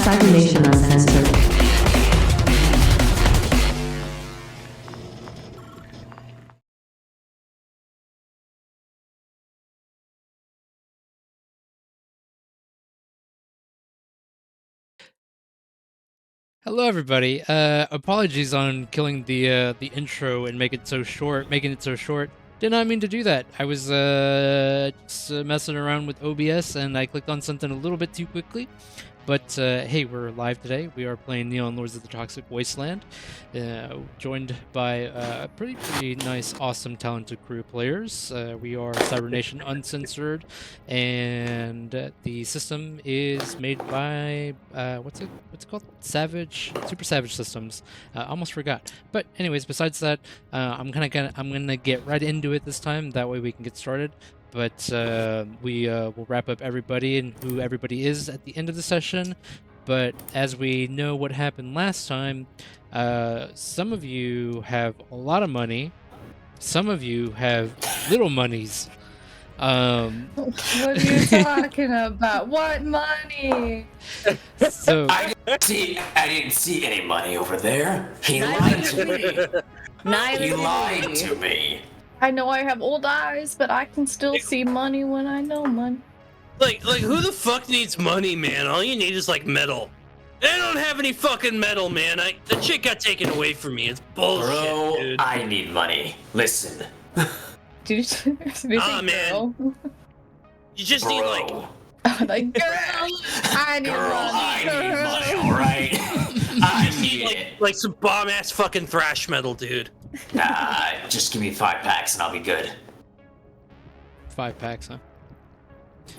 Cybernation Uncensored. Hello, everybody. Apologies on killing the intro and making it so short. Did not mean to do that. I was just messing around with OBS and I clicked on something a little bit too quickly. But hey, we're live today. We are playing Neon Lords of the Toxic Wasteland, joined by a pretty nice, awesome, talented crew of players. We are Cybernation Uncensored, and the system is made by what's it called? Super Savage Systems. Almost forgot. But anyways, besides that, I'm gonna get right into it this time. That way we can get started. But we will wrap up everybody and who everybody is at the end of the session. But as we know what happened last time, some of you have a lot of money. Some of you have little monies. What are you talking about? What money? So I didn't see any money over there. He lied to me. He lied to me. I know I have old eyes, but I can still see money when I know money. Like who the fuck needs money, man? All you need is like metal. I don't have any fucking metal, man. That shit got taken away from me. It's bullshit, Bro, dude. I need money. Listen. Dude, man. girl? You just need like girl, I need money. All right. I need it. like some bomb ass fucking thrash metal, dude. Nah, just give me 5 packs and I'll be good. 5 packs, huh?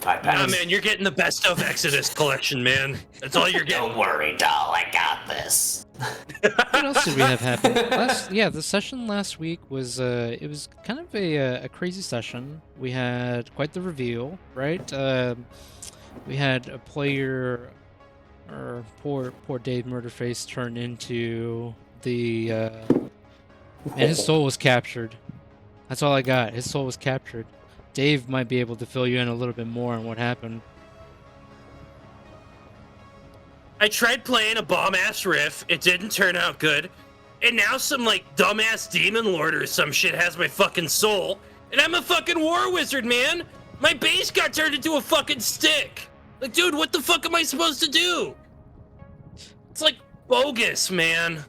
5 packs. Nah, man, you're getting the best of Exodus collection, man. That's all you're getting. Don't worry, doll. I got this. What else did we have happen? The session last week was it was kind of a crazy session. We had quite the reveal, right? We had a player, or poor Dave Murderface, turn into the and his soul was captured. That's all I got. His soul was captured. Dave might be able to fill you in a little bit more on what happened. I tried playing a bomb-ass riff. It didn't turn out good. And now some, like, dumbass demon lord or some shit has my fucking soul. And I'm a fucking war wizard, man! My base got turned into a fucking stick! Like, dude, what the fuck am I supposed to do? It's, like, bogus, man.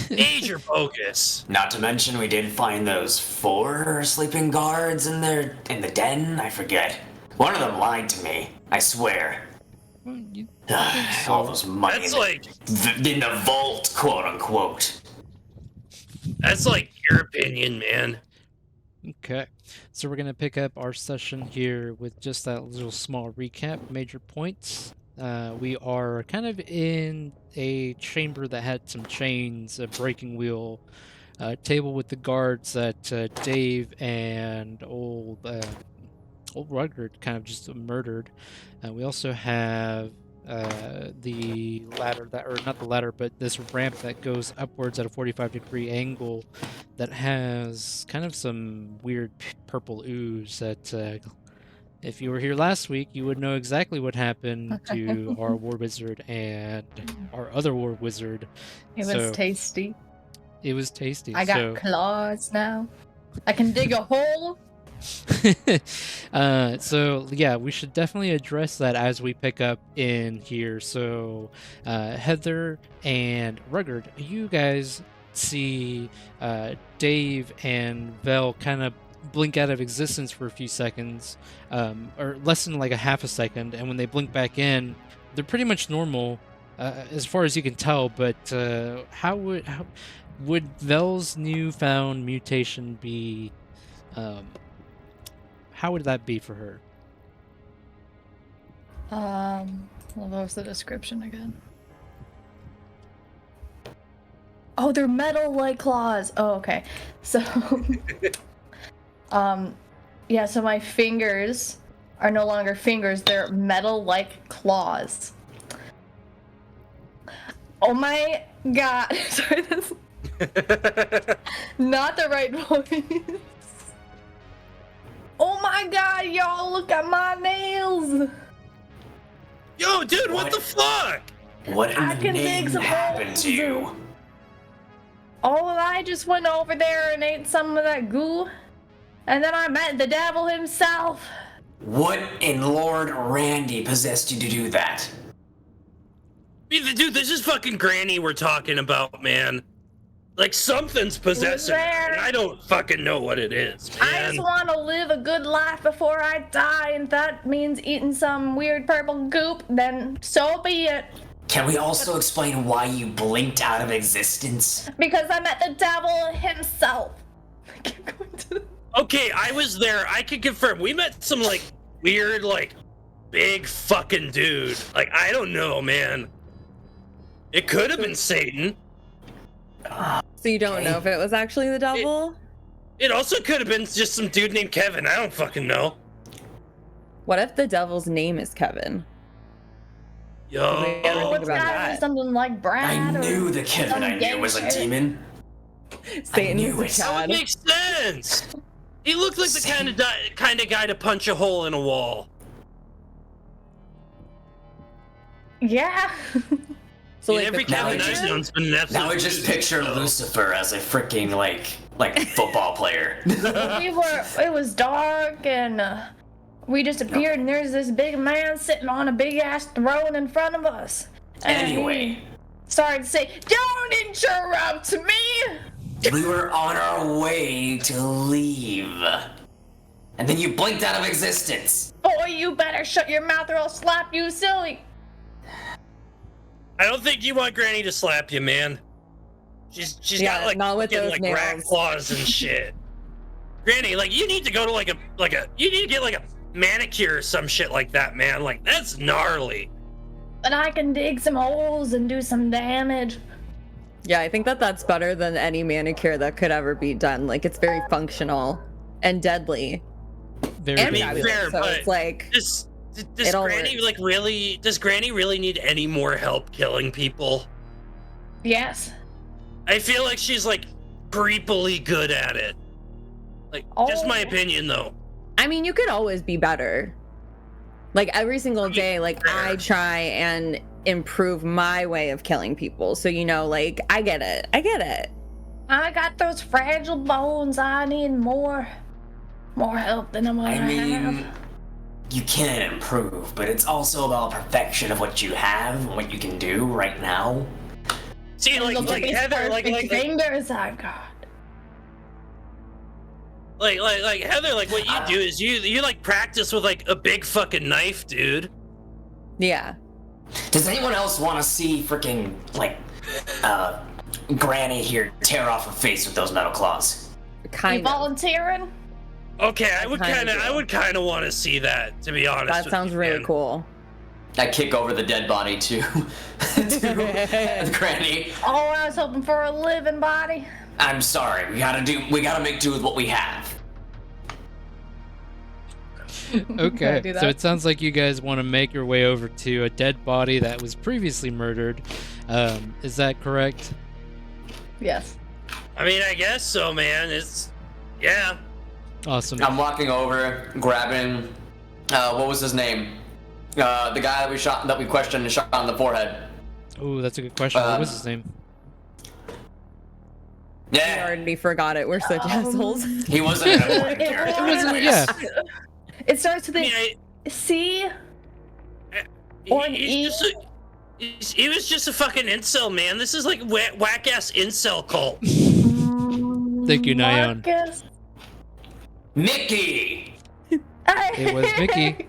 Major bogus. Not to mention, we did find those 4 sleeping guards in the den. I forget. One of them lied to me. I swear. All those money That's like in the vault, quote unquote. That's like your opinion, man. Okay, so we're gonna pick up our session here with just that little small recap, major points. We are kind of in a chamber that had some chains, a breaking wheel, table with the guards that Dave and old Rugged kind of just murdered. We also have the ladder or not the ladder, but this ramp that goes upwards at a 45-degree angle that has kind of some weird purple ooze that if you were here last week, you would know exactly what happened to our war wizard and our other war wizard. It was tasty. It was tasty. I got claws now. I can dig a hole. So yeah, we should definitely address that as we pick up in here. So Heather and Rugged, you guys see Dave and Vel kind of blink out of existence for a few seconds, or less than like a half a second, and when they blink back in, they're pretty much normal as far as you can tell. But how would Vel's newfound mutation be? How would that be for her? What was the description again? Oh, they're metal-like claws. Oh, okay. So, yeah, so my fingers are no longer fingers, they're metal-like claws. Oh my god. Sorry, that's not the right voice. Oh my god, y'all, look at my nails! Yo, dude, what the fuck? What I in the can dig name some happened to you? Oh, I just went over there and ate some of that goo. And then I met the devil himself. What in Lord Randy possessed you to do that? Dude, this is fucking Granny we're talking about, man. Like, something's possessing her, there. and I don't fucking know what it is, I man. just want to live a good life before I die, and that means eating some weird purple goop, then so be it. Can we also explain why you blinked out of existence? Because I met the devil himself. I keep going to the... Okay, I was there. I can confirm. We met some, like, weird, like, big fucking dude. Like, I don't know, man. It could have been Satan. So you don't know if it was actually the devil? It also could have been just some dude named Kevin. I don't fucking know. What if the devil's name is Kevin? Yo. Did we ever think It's about gotta be that? something like Brad. I knew the Kevin I knew was a demon. Satan knew is a it. That would chad. make sense. He looked like the kind of guy to punch a hole in a wall. Yeah. So Dude, like every the Now I Kevin I've just- known's been an absolute Now I just douche, picture so. Lucifer as a freaking like football player. It was dark and we just appeared and there's this big man sitting on a big ass throne in front of us. And Anyway. he started to say, "Don't interrupt me!" We were on our way to leave. And then you blinked out of existence. Boy, you better shut your mouth or I'll slap you silly. I don't think you want Granny to slap you, man. She's Yeah, got like not with fucking, those like rat nails. claws and shit. Granny, like you need to go to you need to get like a manicure or some shit like that, man. Like that's gnarly. But I can dig some holes and do some damage. Yeah, I think that's better than any manicure that could ever be done. Like it's very functional and deadly. Very And mean, good. fabulous. fair, So but it's like Does It all Granny works. like really? Does Granny really need any more help killing people? Yes. I feel like she's like creepily good at it. Like, just my Oh. opinion though. I mean, you could always be better. Like every single day, like I try and improve my way of killing people. So you know, like I get it. I got those fragile bones. I need more help than I'm gonna I mean, have. you can improve, but it's also about perfection of what you have and what you can do right now. See, like Look at these Heather, perfect fingers I got. like Heather, like what you do is you like practice with like a big fucking knife, dude. Yeah. Does anyone else want to see freaking like Granny here tear off her face with those metal claws? You Kind of. volunteering? Okay, I kinda would do. kind of want to see that, to be honest. That with sounds you, really man. cool. I kick over the dead body to Granny. Oh, I was hoping for a living body. I'm sorry. We gotta make do with what we have. Okay, do so that. it sounds like you guys want to make your way over to a dead body that was previously murdered. Is that correct? Yes. I mean, I guess so, man. Yeah. Awesome. I'm walking over, grabbing what was his name? The guy that we questioned and shot on the forehead. Oh, that's a good question. What was his name? We Yeah, already forgot it. We're such assholes. he wasn't an important It character. wasn't- yeah. It starts with I mean, a C. Or an E. He was just a fucking incel, man. This is like whack ass incel cult. Thank you, Nyan. Marcus. Mickey. It was Mickey.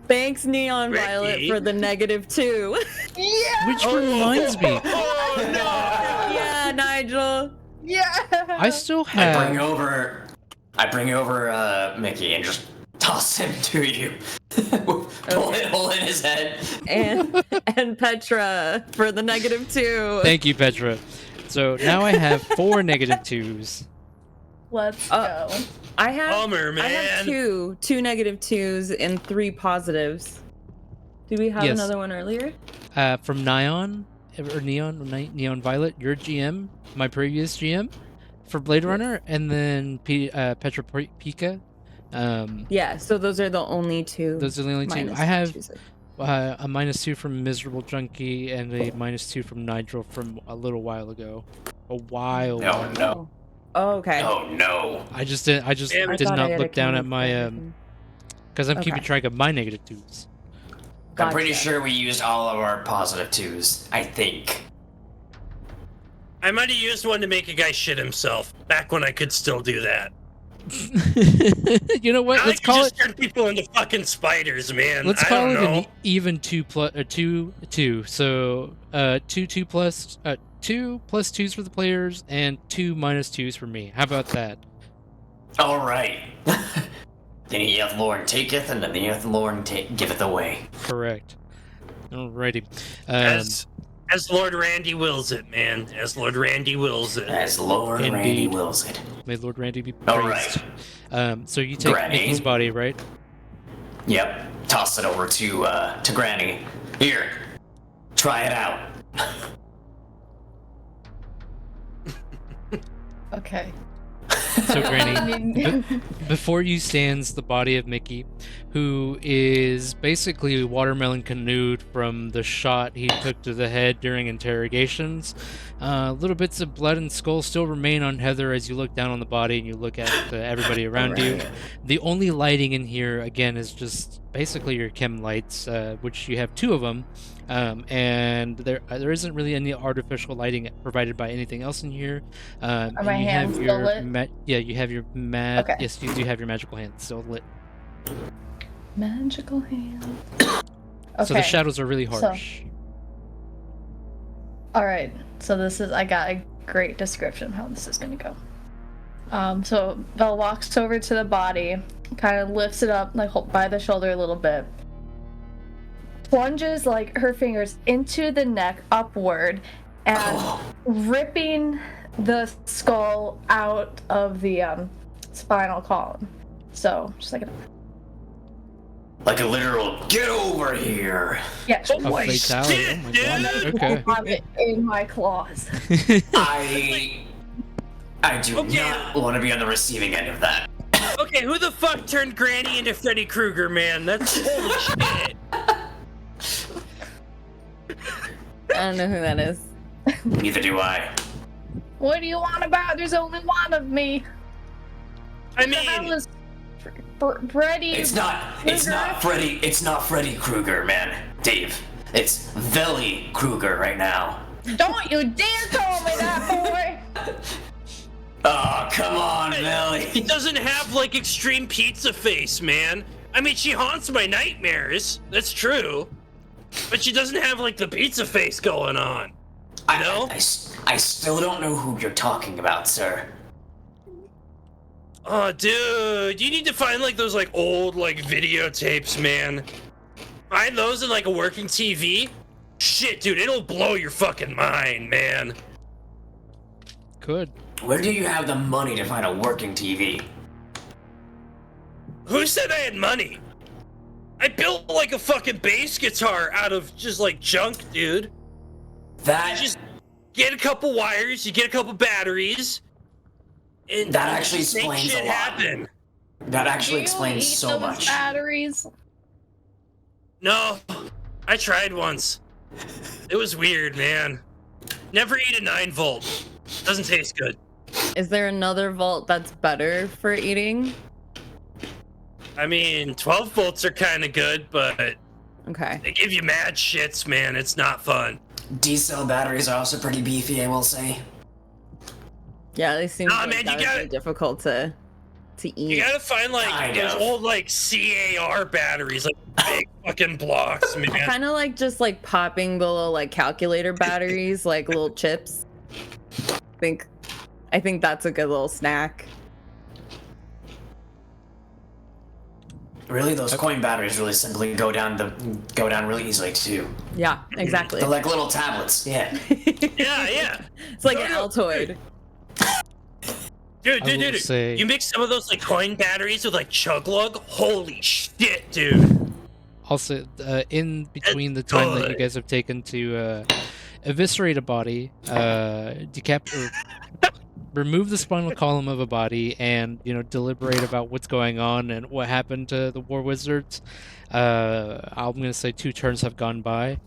Thanks, Neon Violet, Ricky. for the -2. Yeah. Which reminds me, Oh no! Yeah, Nigel. Yeah. I still I bring have. over Mickey and just toss him to you. Pull it hole in his head. And Petra for the -2. Thank you, Petra. So now I have 4 -2s. Let's Uh, go. I have Bummer, I have man. two -2s and 3 positives. Did we have Yes. another one earlier? From Neon Violet, your GM, my previous GM for Blade Runner, and then Petra Pika. Yeah, so those are the only two. Those are the only two. minus I have choosing. a -2 from Miserable Junkie and a -2 from Nigel from a little while ago. A while. Oh no. Oh, okay. Oh no. I just did I not thought I had look a down at code my for everything. because I'm keeping Okay. track of my -2s. I'm pretty Gotcha. sure we used all of our +2s. I think. I might have used one to make a guy shit himself back when I could still do that. You know what? Now Let's I can call just it. turn people into fucking spiders, man. Let's I call don't it know. an even 2 plus 2. So 2 plus 2 plus 2s for the players and 2 -2s for me. How about that? All right. Then he hath Lord taketh, and then he hath Lord giveth away. Correct. Alrighty. As Lord Randy wills it, man. As Lord Randy wills it. As Lord Randy Indeed. wills it. May Lord Randy be praised. All right. So you take Granny. Nikki's body, right? Yep. Toss it over to Granny. Here. Try it out. Okay. So Granny, I mean, before you stands the body of Mickey, who is basically watermelon canoed from the shot he took to the head during interrogations. Little bits of blood and skull still remain on Heather as you look down on the body and you look at everybody around you. Right. The only lighting in here, again, is just basically your chem lights, which you have 2 of them. And there isn't really any artificial lighting provided by anything else in here. Are and my you hands have still your lit? you have your Okay. Yes, you do have your magical hands still lit. magical hand. Okay. So the shadows are really So- harsh. All right. So I got a great description of how this is gonna go. So Belle walks over to the body, kind of lifts it up like by the shoulder a little bit, plunges like her fingers into the neck upward, and ripping the skull out of the spinal column. So just like Like a literal, get over here. yeah, A fatality. shit, Oh my dude! god. Okay. have it in my claws. I do Okay. not want to be on the receiving end of that. Okay, who the fuck turned Granny into Freddy Krueger, man? That's holy shit. I don't know who that is. Neither do I. What do you want about? There's only one of me. I That mean, was Freddy. It's not Freddy. It's not Freddy Krueger, man. Dave. It's Veli Krueger right now. Don't you dare call me that, boy! Oh, come on, he Veli. doesn't have like extreme pizza face, man. I mean, she haunts my nightmares. That's true. But she doesn't have like the pizza face going on. No? I still don't know who you're talking about, sir. Oh, dude, you need to find like those like old like videotapes, man. Find those in like a working TV. Shit, dude, it'll blow your fucking mind, man. Could. Where do you have the money to find a working TV? Who said I had money? I built like a fucking bass guitar out of just like junk, dude. That You just get a couple wires, you get a couple batteries, and That actually just make explains shit a lot. happen. that actually Do you explains eat so those much. batteries? No, I tried once. It was weird, man. Never eat a 9-volt. Doesn't taste good. Is there another vault that's better for eating? I mean, 12 volts are kind of good, but Okay. they give you mad shits, man. It's not fun. D-cell batteries are also pretty beefy, I will say. Yeah, they seem Nah, like man, that you would gotta- be difficult to You eat. gotta find like Kind those of. old like CAR batteries, like big fucking blocks, man. Kind of like just like popping the little like calculator batteries, like little chips. I think that's a good little snack. Really, those coin batteries really simply go down really easily too. Yeah, exactly. They're like little tablets. Yeah. Yeah. It's like No, an no, Altoid. Dude. say- You mix some of those like coin batteries with like chug lug. Holy shit, dude. Also, in between the time that you good. guys have taken to eviscerate a body, remove the spinal column of a body and, deliberate about what's going on and what happened to the War Wizards. I'm going to say 2 turns have gone by.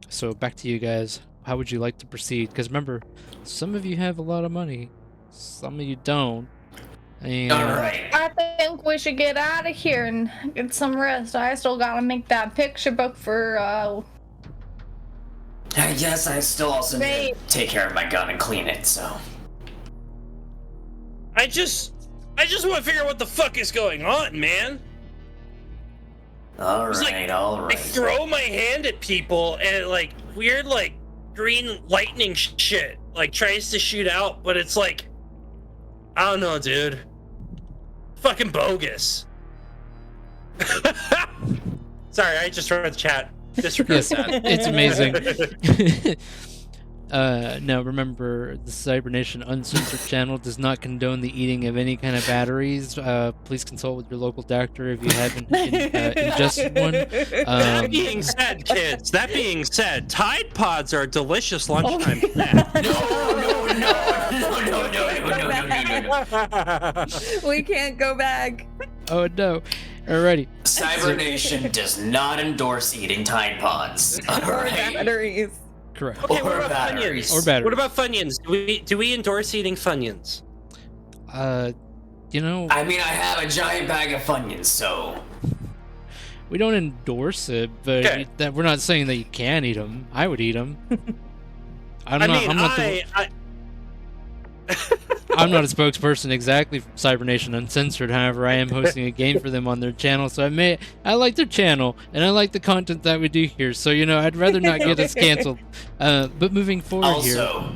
So back to you guys. How would you like to proceed? Because remember, some of you have a lot of money, some of you don't. And All right. I think we should get out of here and get some rest. I still gotta make that picture book for, I guess I still also need to take care of my gun and clean it, so. I just want to figure out what the fuck is going on, man. Alright. I throw my hand at people and it like weird like green lightning shit like tries to shoot out, but it's like I don't know, dude. Fucking bogus. Sorry, I just read the chat. Disregard yes, that. it's amazing. Now remember, the Cybernation Uncensored channel does not condone the eating of any kind of batteries. Please consult with your local doctor if you haven't ingested one. That being said, kids, Tide Pods are a delicious lunchtime snack. No. We can't go back. Oh no. Alrighty. Cybernation does not endorse eating Tide Pods. Or Alright. batteries. Correct. Okay, what Or about batteries. Funyuns? Or batteries. What about Funyuns? Do we endorse eating Funyuns? I mean, I have a giant bag of Funyuns, so. we don't endorse it, but Okay. that we're not saying that you can eat them. I would eat them. I'm not a spokesperson exactly for Cybernation Uncensored. However, I am hosting a game for them on their channel, so I like their channel and I like the content that we do here. So I'd rather not get us canceled. But moving forward here. Also,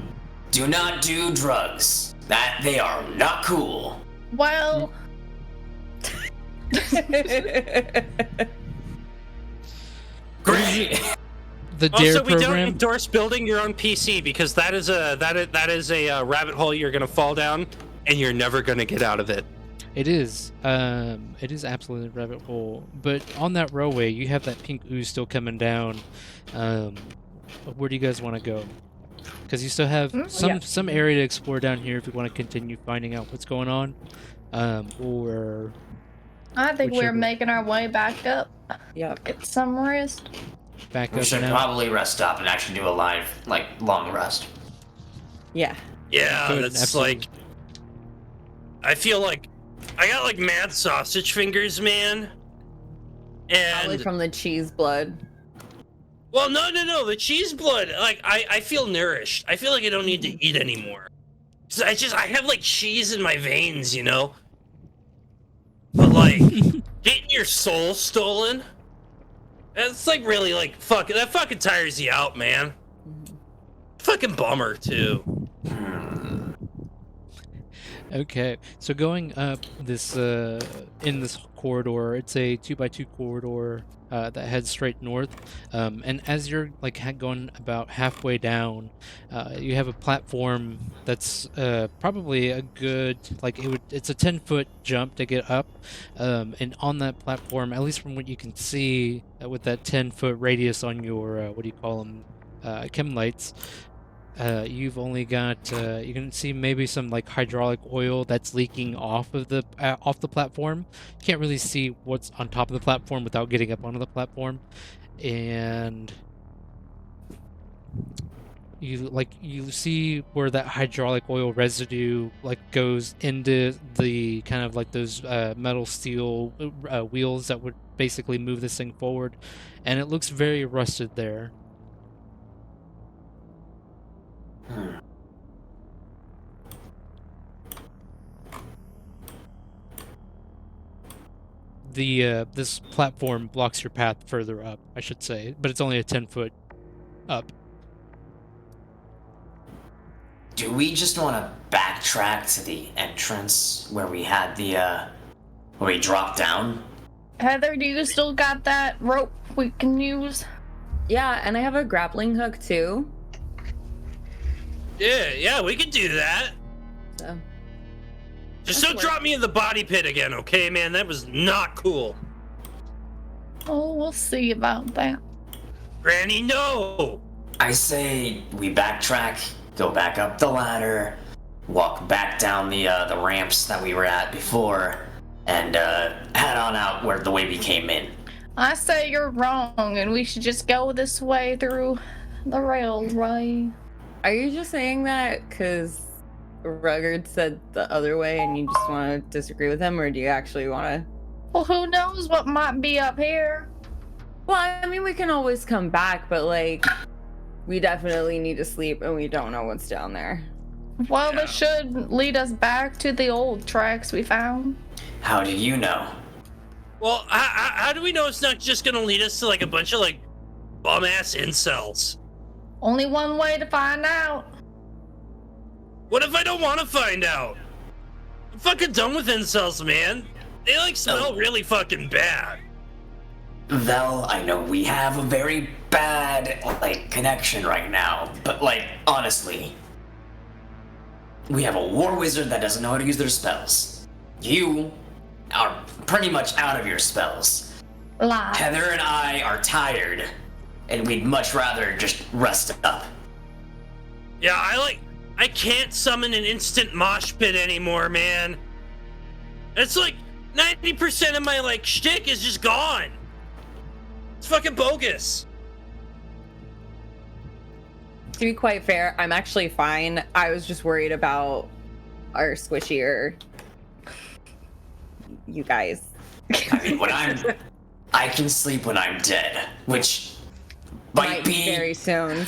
do not do drugs. That they are not cool. well, Great. The DARE Also, we don't program. endorse building your own PC because that is a rabbit hole you're gonna fall down and you're never gonna get out of it. It is. It is absolutely a rabbit hole. But on that railway, you have that pink ooze still coming down. Where do you guys want to go? Because you still have some area to explore down here if you want to continue finding out what's going on. Or I think we're whichever. making our way back up. Yep. Get some rest. back We up should and out. probably rest up and actually do a live, long rest. Yeah. Yeah, Good, that's absolutely. like. I feel like I got like mad sausage fingers, man. Probably And from the cheese blood. well, no, the cheese blood. Like I feel nourished. I feel like I don't need to eat anymore. So I have like cheese in my veins, But like getting your soul stolen, that's like really like that fucking tires you out, man. Fucking bummer too. Okay, so going up this in this corridor, it's a 2x2 corridor that heads straight north. And as you're going about halfway down, you have a platform that's probably a good it's a 10-foot jump to get up. And on that platform, at least from what you can see, with that 10-foot radius on your what do you call them, chem lights. You've only got you can see maybe some hydraulic oil that's leaking off the platform. Can't really see what's on top of the platform without getting up onto the platform, and you see where that hydraulic oil residue goes into the kind of those metal steel wheels that would basically move this thing forward, and it looks very rusted there. This platform blocks your path further up, I should say, but it's only a 10-foot up. Do we just want to backtrack to the entrance where we had where we dropped down? Heather, do you still got that rope we can use? Yeah, and I have a grappling hook too. Yeah, we could do that. So Just That's don't work. drop me in the body pit again, okay, man? That was not cool. Oh, we'll see about that. Granny, no! I say we backtrack, go back up the ladder, walk back down the ramps that we were at before, and head on out where the way we came in. I say you're wrong, and we should just go this way through the railway. Are you just saying that because Ruggard said the other way and you just want to disagree with him, or do you actually want to? Well, who knows what might be up here? Well, I mean, we can always come back, but like, we definitely need to sleep and we don't know what's down there. Well, this should lead us back to the old tracks we found. How do you know? Well, how do we know it's not just gonna lead us to like a bunch of like bum-ass incels? Only one way to find out. What if I don't want to find out? I'm fucking done with incels, man. They like smell really fucking bad. Vel, I know we have a very bad, like, connection right now, but, like, honestly, we have a war wizard that doesn't know how to use their spells. You are pretty much out of your spells. Lie. Heather and I are tired, and we'd much rather just rest up. Yeah, I can't summon an instant mosh pit anymore, man. It's like 90% of my like shtick is just gone. It's fucking bogus. To be quite fair, I'm actually fine. I was just worried about our squishier you guys. I mean, I can sleep when I'm dead, which might be very soon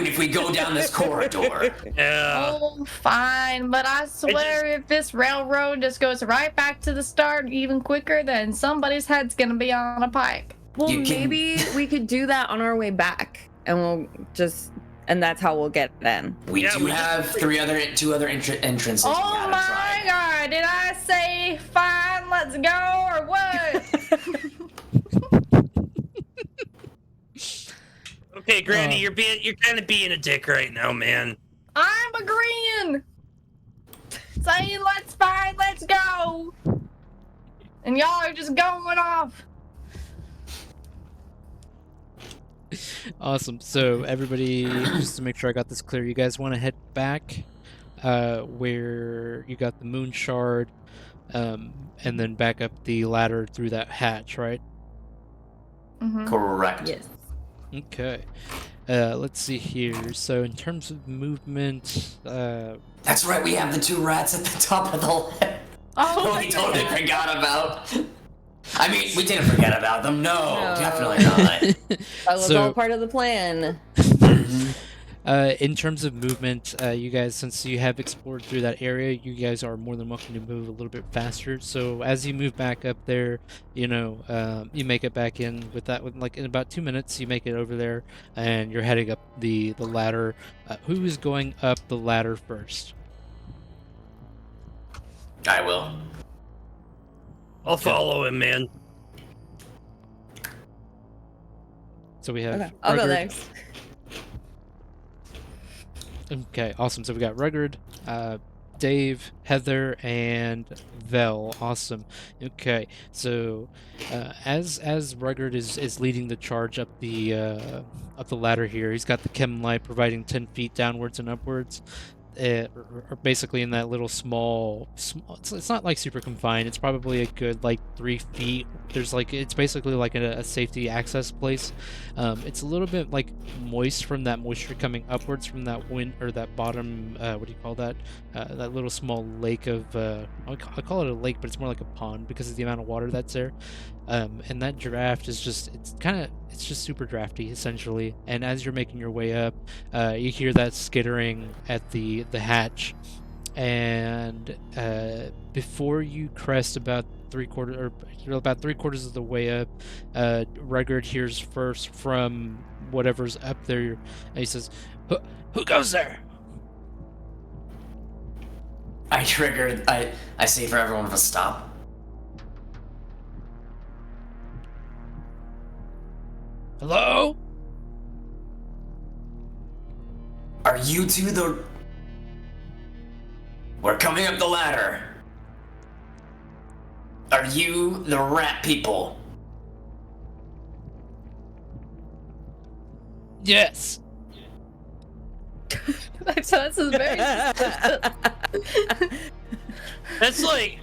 if we go down this corridor. Yeah. Oh, fine, but I swear if this railroad just goes right back to the start even quicker, then somebody's head's gonna be on a pike. Well, maybe we could do that on our way back, and and that's how we'll get in. We have two other entrances. Oh my god, did I say fine, let's go, or what? Okay, Granny, you're kind of being a dick right now, man. I'm agreeing. Saying let's go. And y'all are just going off. Awesome. So everybody, just to make sure I got this clear, you guys want to head back where you got the moon shard, and then back up the ladder through that hatch, right? Mm-hmm. Correct. Yes. Okay. Let's see here. So in terms of movement, That's right, we have the two rats at the top of the list. Oh, We totally forgot about. I mean, we didn't forget about them. No. Definitely not. That was all part of the plan. in terms of movement, you guys, since you have explored through that area, you guys are more than welcome to move a little bit faster. So as you move back up there, you make it back in with like in about 2 minutes, you make it over there, and you're heading up the ladder. Who is going up the ladder first? I will. I'll follow him, man. So we have. Okay, I'll go Ruggard. next. Okay, awesome. So we got Ruggard, Dave, Heather, and Vel. Awesome. Okay, so as Ruggard is leading the charge up the ladder here, he's got the chem light providing 10 feet downwards and upwards. Or basically in that little small it's not like super confined, it's probably a good like 3 feet. There's like, it's basically like a safety access place. It's a little bit like moist from that moisture coming upwards from that wind, or that bottom, what do you call that, that little small lake of I call it a lake, but it's more like a pond because of the amount of water that's there. And that draft is just, it's just super drafty essentially. And as you're making your way up, you hear that skittering at the hatch, and before you crest about three quarters of the way up, Ruggard hears first from whatever's up there, and he says, "Who goes there?" I triggered. I say for everyone to stop. Hello? Are you two the... We're coming up the ladder. Are you the rat people? Yes. So this is very suspicious. That's like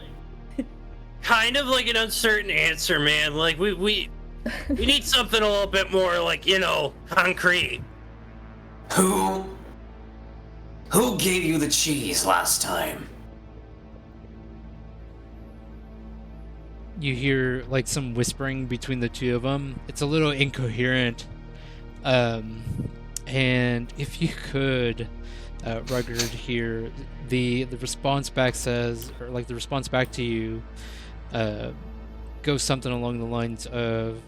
kind of like an uncertain answer, man. Like we need something a little bit more like, concrete. Who gave you the cheese last time? You hear like some whispering between the two of them. It's a little incoherent. And if you could, Rugged here, the response back says, or like the response back to you, goes something along the lines of,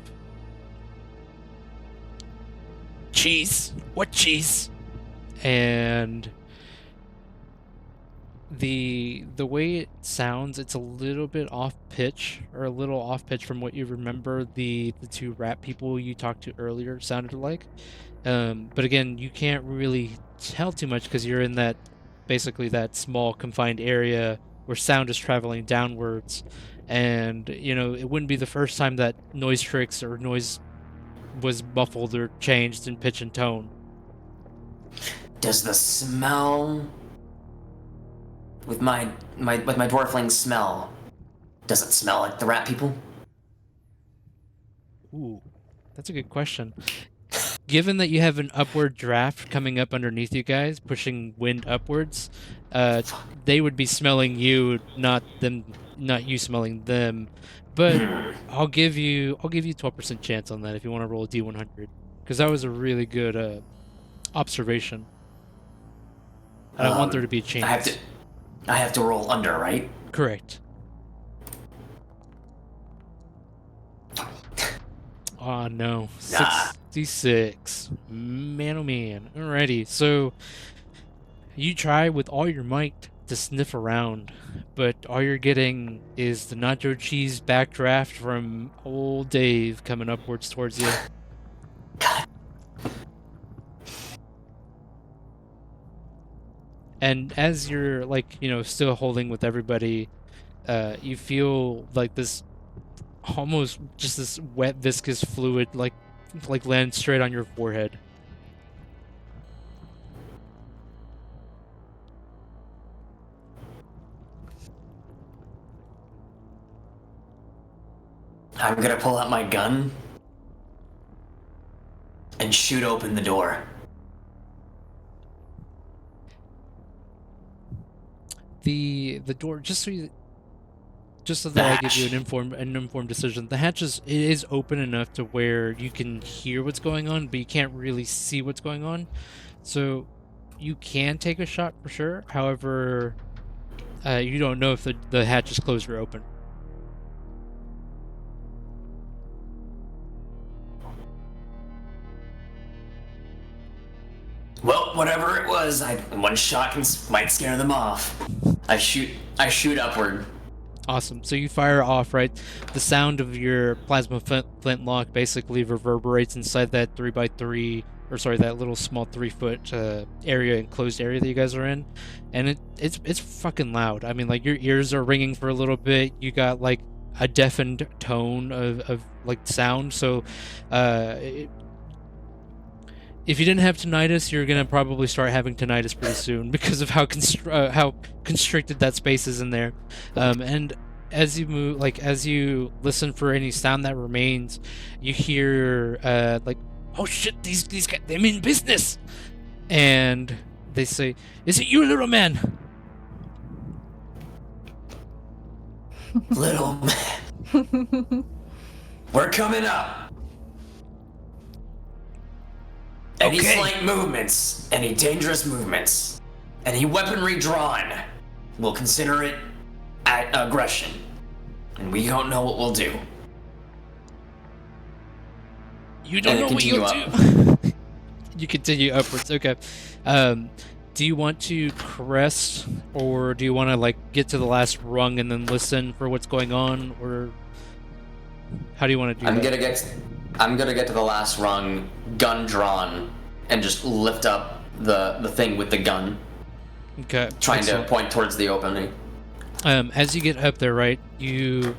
cheese? What cheese? And the way it sounds, it's a little bit off pitch, or a little off pitch from what you remember the two rat people you talked to earlier sounded like. But again, you can't really tell too much because you're in that, basically that small confined area where sound is traveling downwards, and it wouldn't be the first time that noise tricks or noise was muffled or changed in pitch and tone. Does the smell with my dwarfling smell, does it smell like the rat people? Ooh, that's a good question. Given that you have an upward draft coming up underneath you guys, pushing wind upwards, they would be smelling you, not you smelling them. But I'll give you 12% chance on that if you want to roll a D100, because that was a really good observation. And I want there to be a chance. I have to roll under, right? Correct. Oh no, 66. Man, oh man. Alrighty, so you try with all your might to sniff around, but all you're getting is the nacho cheese backdraft from old Dave coming upwards towards you. And as you're still holding with everybody, you feel like this almost just this wet viscous fluid like land straight on your forehead. I'm gonna pull out my gun and shoot open the door. The door, just so that I give you an informed decision. The hatch is open enough to where you can hear what's going on, but you can't really see what's going on. So you can take a shot for sure. However, you don't know if the hatch is closed or open. Well, whatever it was, one shot might scare them off. I shoot upward. Awesome. So you fire off, right? The sound of your plasma flintlock basically reverberates inside that 3x3, or sorry, that little small 3-foot area, enclosed area that you guys are in, and it's fucking loud. I mean, like, your ears are ringing for a little bit. You got like a deafened tone of like sound. So, if you didn't have tinnitus, you're gonna probably start having tinnitus pretty soon because of how constricted that space is in there. And as you move, as you listen for any sound that remains, you hear oh shit, these guys, they mean business, and they say, "Is it you, little man?" Little man, we're coming up. Any slight movements, any dangerous movements, any weaponry drawn, we'll consider it aggression. And we don't know what we'll do. You don't know what you'll do. You continue upwards, okay. Do you want to crest, or do you want to get to the last rung and then listen for what's going on, or how do you want to do that? I'm gonna get to the last rung, gun drawn, and just lift up the thing with the gun. Okay. Trying to point towards the opening. As you get up there, right, you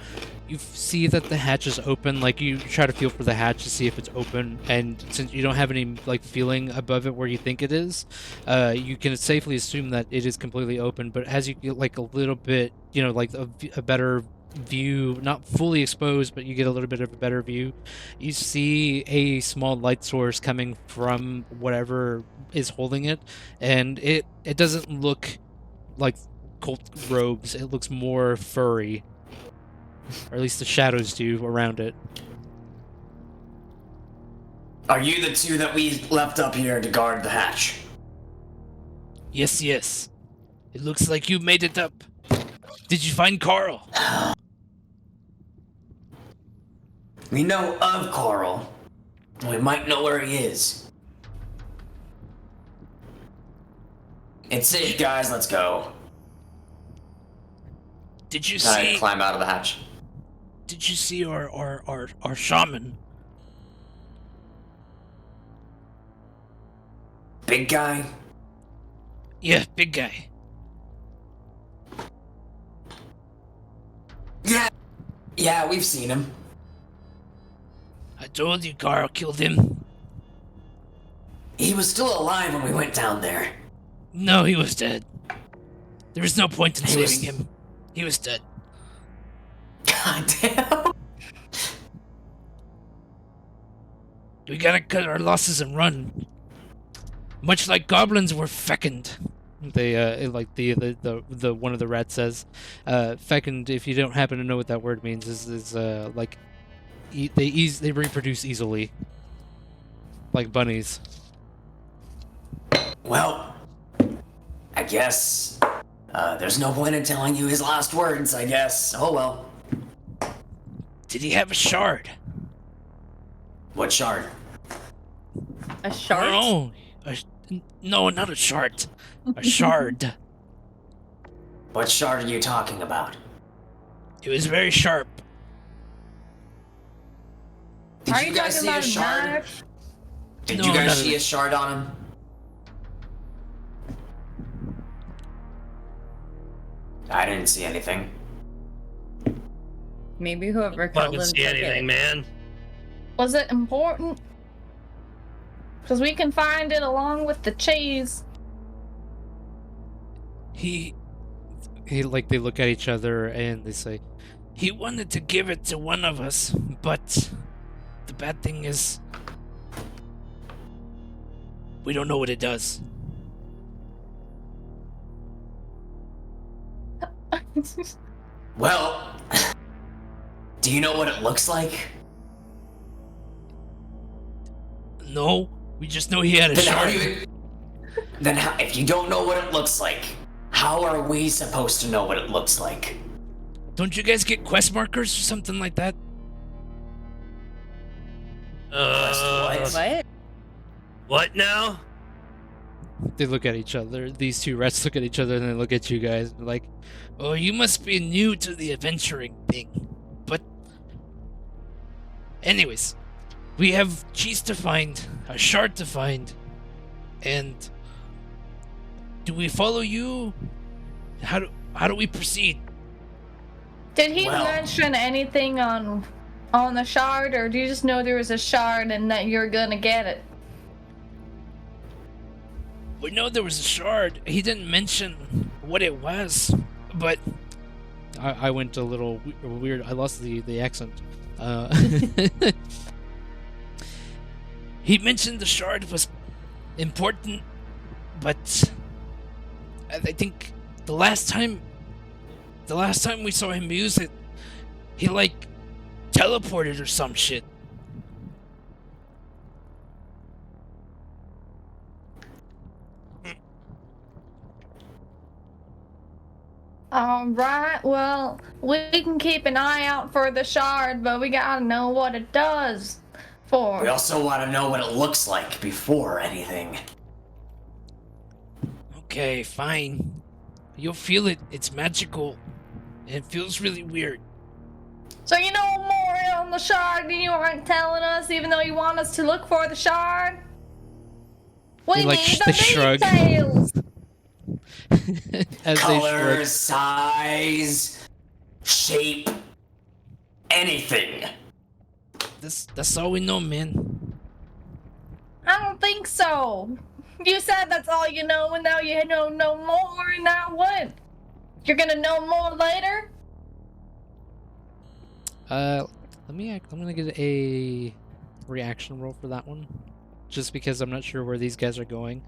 you see that the hatch is open. Like, you try to feel for the hatch to see if it's open, and since you don't have any like feeling above it where you think it is, you can safely assume that it is completely open. But as you get like a little bit, like a better view, not fully exposed, but you get a little bit of a better view, you see a small light source coming from whatever is holding it, and it doesn't look like cult robes. It looks more furry, or at least the shadows do around it. Are you the two that we left up here to guard the hatch? Yes. It looks like you made it up. Did you find Carl? We know of Carl. We might know where he is. It's safe, guys. Let's go. Did you I see? climb out of the hatch. Did you see our shaman? Big guy? Yeah, big guy. Yeah, we've seen him. I told you Carl killed him. He was still alive when we went down there. No, he was dead. There was no point in He was- saving him. He was dead. God damn. We gotta cut our losses and run. Much like goblins were fecund. They like the one of the rats says, fecund. If you don't happen to know what that word means, is like they reproduce easily, like bunnies. Well, I guess there's no point in telling you his last words, I guess. Oh well. Did he have a shard? What shard? A shark? No, no, not a shard. A shard. What shard are you talking about? It was very sharp. Did Are you you guys talking see a about a shard? knife? Did No, you guys not see a- a shard on him? I didn't see anything. Maybe whoever killed Fucking him see took anything, it. man. Was it important? Because we can find it along with the cheese. He like, they look at each other and they say, he wanted to give it to one of us, but the bad thing is we don't know what it does. Well, do you know what it looks like? No, we just know he had a Then how shard. do you... Then how, if you don't know what it looks like, how are we supposed to know what it looks like? Don't you guys get quest markers or something like that? What? What? What now? They look at each other. These two rats look at each other and they look at you guys and they're like, oh, you must be new to the adventuring thing. But anyways, we have cheese to find, a shard to find, and do we follow you? How do we proceed? Did he Well- mention anything on the shard, or do you just know there was a shard and that you're gonna get it? We know there was a shard. He didn't mention what it was, but I went a little weird. I lost the accent. He mentioned the shard was important, but I think the last time we saw him use it, he like teleported or some shit. Alright, well, we can keep an eye out for the shard, but we gotta know what it does for. We also want to know what it looks like before anything. Okay, fine. You'll feel it. It's magical. And it feels really weird. So you know more on the shard than you aren't telling us, even though you want us to look for the shard? We They, like, need they the shrug. details! As Color, they size, shape. anything. That's all we know, man. I don't think so. You said that's all you know, and now you know no more, and now what? You're gonna know more later? I'm gonna get a reaction roll for that one, just because I'm not sure where these guys are going.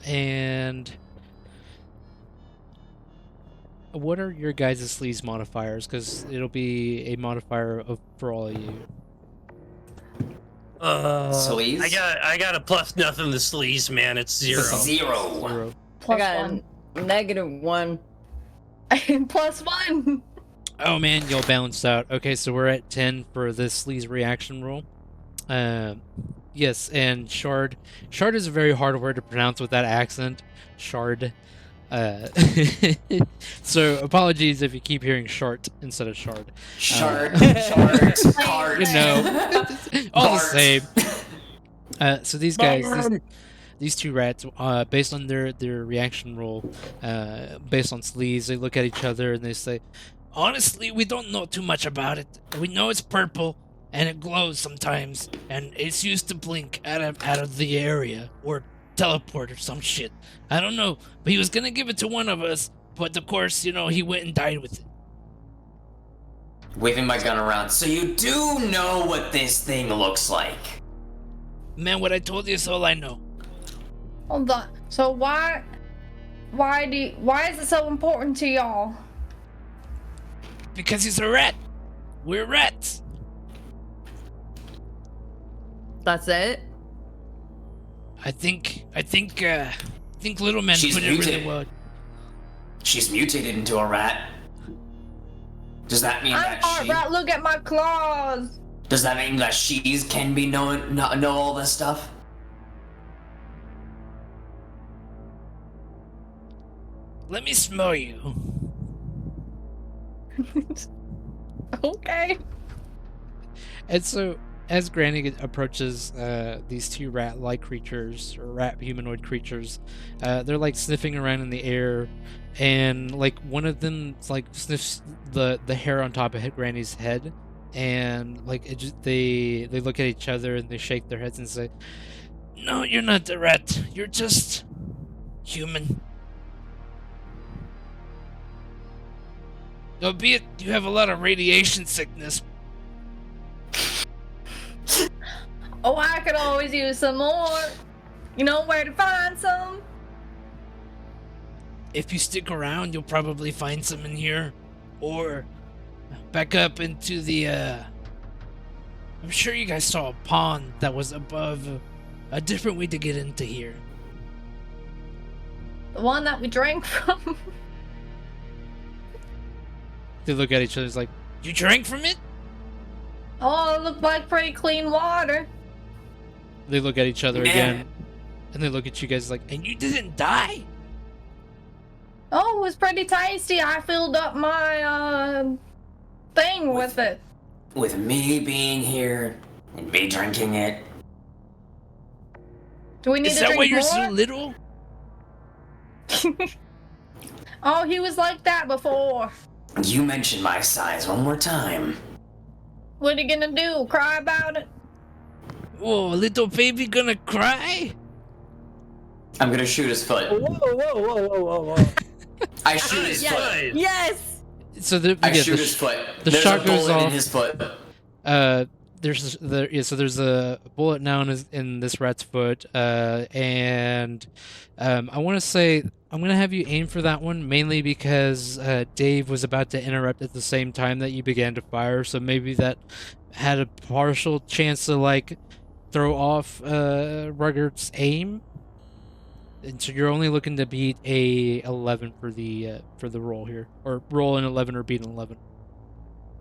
And what are your guys' sleaze modifiers? Because it'll be a modifier for all of you. Sleaze? I got a plus nothing to sleaze, man. It's 0. 0. Plus I got one. a -1. Plus one. Oh man, you'll balance out. Okay, so we're at 10 for this sleaze reaction roll. Yes, and shard. Shard is a very hard word to pronounce with that accent. Shard. So apologies if you keep hearing shart instead of shard. Shard. Shard. Card. You know, all the same. So these guys, these two rats, based on their reaction roll, based on sleaze, they look at each other and they say, "Honestly, we don't know too much about it. We know it's purple and it glows sometimes, and it's used to blink out of the area or teleport or some shit. I don't know, but he was gonna give it to one of us, but of course, you know, he went and died with it." Waving my gun around. So you do know what this thing looks like? Man, what I told you is all I know. Hold on. So why is it so important to y'all? Because he's a rat. We're rats. That's it? I think Little Man She's put it really mutated. well. She's mutated into a rat. Does that mean I'm that part rat. Look at my claws. Does that mean that she's can be know all this stuff? Let me smell you. Okay. And so, as Granny approaches these two rat-like creatures, or rat humanoid creatures, they're like sniffing around in the air, and like one of them like sniffs the hair on top of Granny's head, and like it just, they look at each other and they shake their heads and say, "No, you're not the rat. You're just human. Albeit you have a lot of radiation sickness." Oh, I could always use some more. You know where to find some? If you stick around, you'll probably find some in here, or back up into the. I'm sure you guys saw a pond that was above a different way to get into here. The one that we drank from. They look at each other, it's like, "You drank from it?" Oh, it looked like pretty clean water. They look at each other Yeah. again, and they look at you guys like, "And you didn't die?" Oh, it was pretty tasty. I filled up my thing with it. With me being here and me drinking it. Do we need Is to that drink why you're more? so little? Oh, he was like that before. You mentioned my size one more time. What are you gonna do? Cry about it? Whoa, little baby gonna cry? I'm gonna shoot his foot. Whoa. I shoot his foot. Nice. Yes! So the, I yeah, shoot the, his foot. the There's shot a goes bullet off. in his foot. There's a bullet now in this rat's foot, and I want to say I'm gonna have you aim for that one, mainly because Dave was about to interrupt at the same time that you began to fire, so maybe that had a partial chance to like throw off Ruggard's aim. And so you're only looking to beat a 11 for the roll here, or roll an 11 or beat an 11.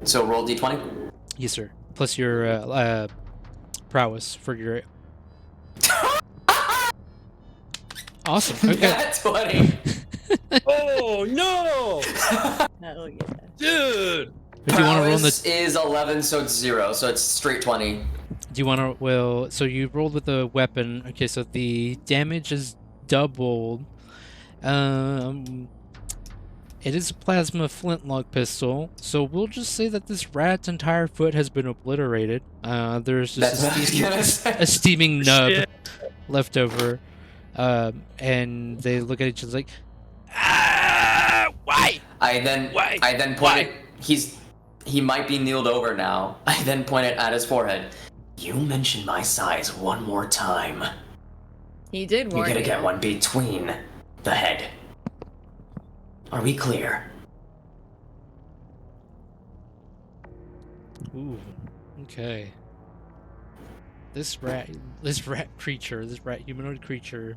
So roll d20. Yes, sir. Plus your prowess for your. Awesome. Okay. That's 20. Oh no, Hell yeah. dude! Do you want to roll Prowess the? is 11, so it's 0, so it's straight 20. Do you want to? Well, so you rolled with a weapon. Okay, so the damage is doubled. It is a plasma flintlock pistol, so we'll just say that this rat's entire foot has been obliterated. There's That's just what I was gonna say. a steaming nub Shit. left over, and they look at each other like, ah, why? I then pointed. He might be kneeled over now. I then pointed at his forehead. You mention my size one more time. He did You're warn gonna you. get one between the head. Are we clear? Ooh, okay. This rat humanoid creature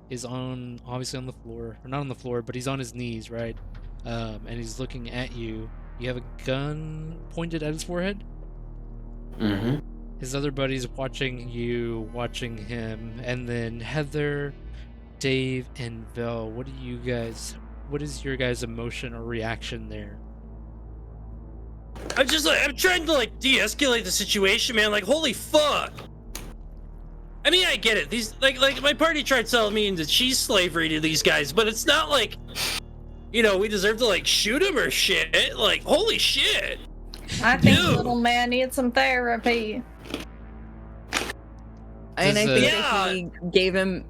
is obviously on the floor, or not on the floor, but he's on his knees, right? And he's looking at you. You have a gun pointed at his forehead? Mm-hmm. His other buddies watching you, watching him, and then Heather, Dave, and Vel. What is your guys' emotion or reaction there? I'm trying to like de-escalate the situation, man. Like, holy fuck. I mean, I get it. These like my party tried selling me into cheese slavery to these guys, but it's not like, you know, we deserve to like shoot him or shit. Like, holy shit. I think Dude. little man needs some therapy. And I Does, think that he gave him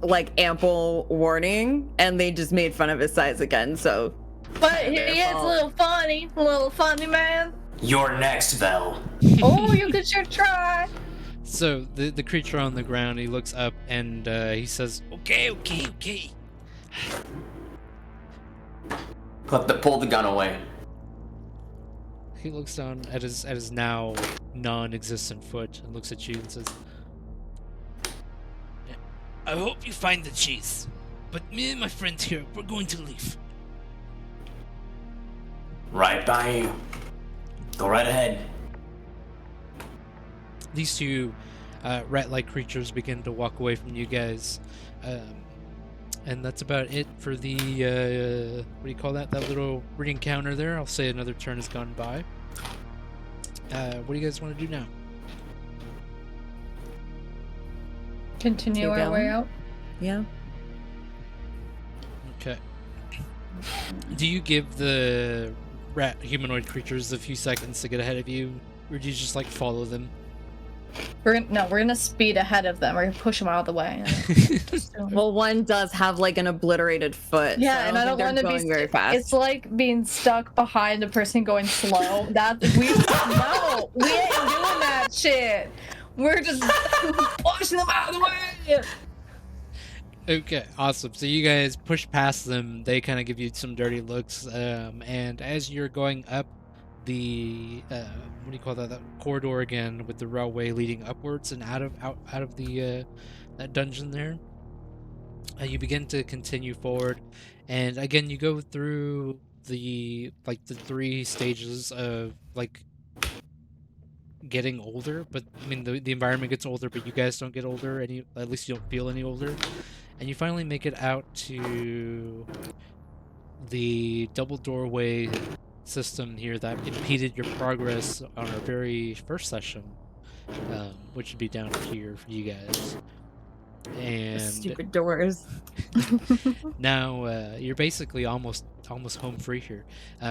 like ample warning, and they just made fun of his size again. So, But he is a little funny man. You're next, Vel. Oh, you could sure try. So the creature on the ground, he looks up and he says, "Okay." Pull the gun away. He looks down at his now non-existent foot and looks at you and says, "I hope you find the cheese, but me and my friends here, we're going to leave." Right by you. Go right ahead. These two rat-like creatures begin to walk away from you guys, and that's about it for the what do you call that little re-encounter there. I'll say another turn has gone by. What do you guys want to do now? Continue Keep our going. way out. yeah. Okay. Do you give the rat humanoid creatures a few seconds to get ahead of you, or do you just like follow them? We're gonna speed ahead of them. We're gonna push them out of the way. Well, one does have like an obliterated foot. Yeah, so and I don't think want they're to be. going very fast. It's like being stuck behind a person going slow. No, we ain't doing that shit. We're just pushing them out of the way. Okay, awesome. So you guys push past them. They kind of give you some dirty looks, and as you're going up the what do you call that corridor again with the railway leading upwards and out of the that dungeon there, you begin to continue forward, and again you go through the three stages of like getting older, but I mean the environment gets older, but you guys don't get older any. At least you don't feel any older. And you finally make it out to the double doorway system here that impeded your progress on our very first session, which would be down here for you guys. And Stupid doors. now you're basically almost home free here.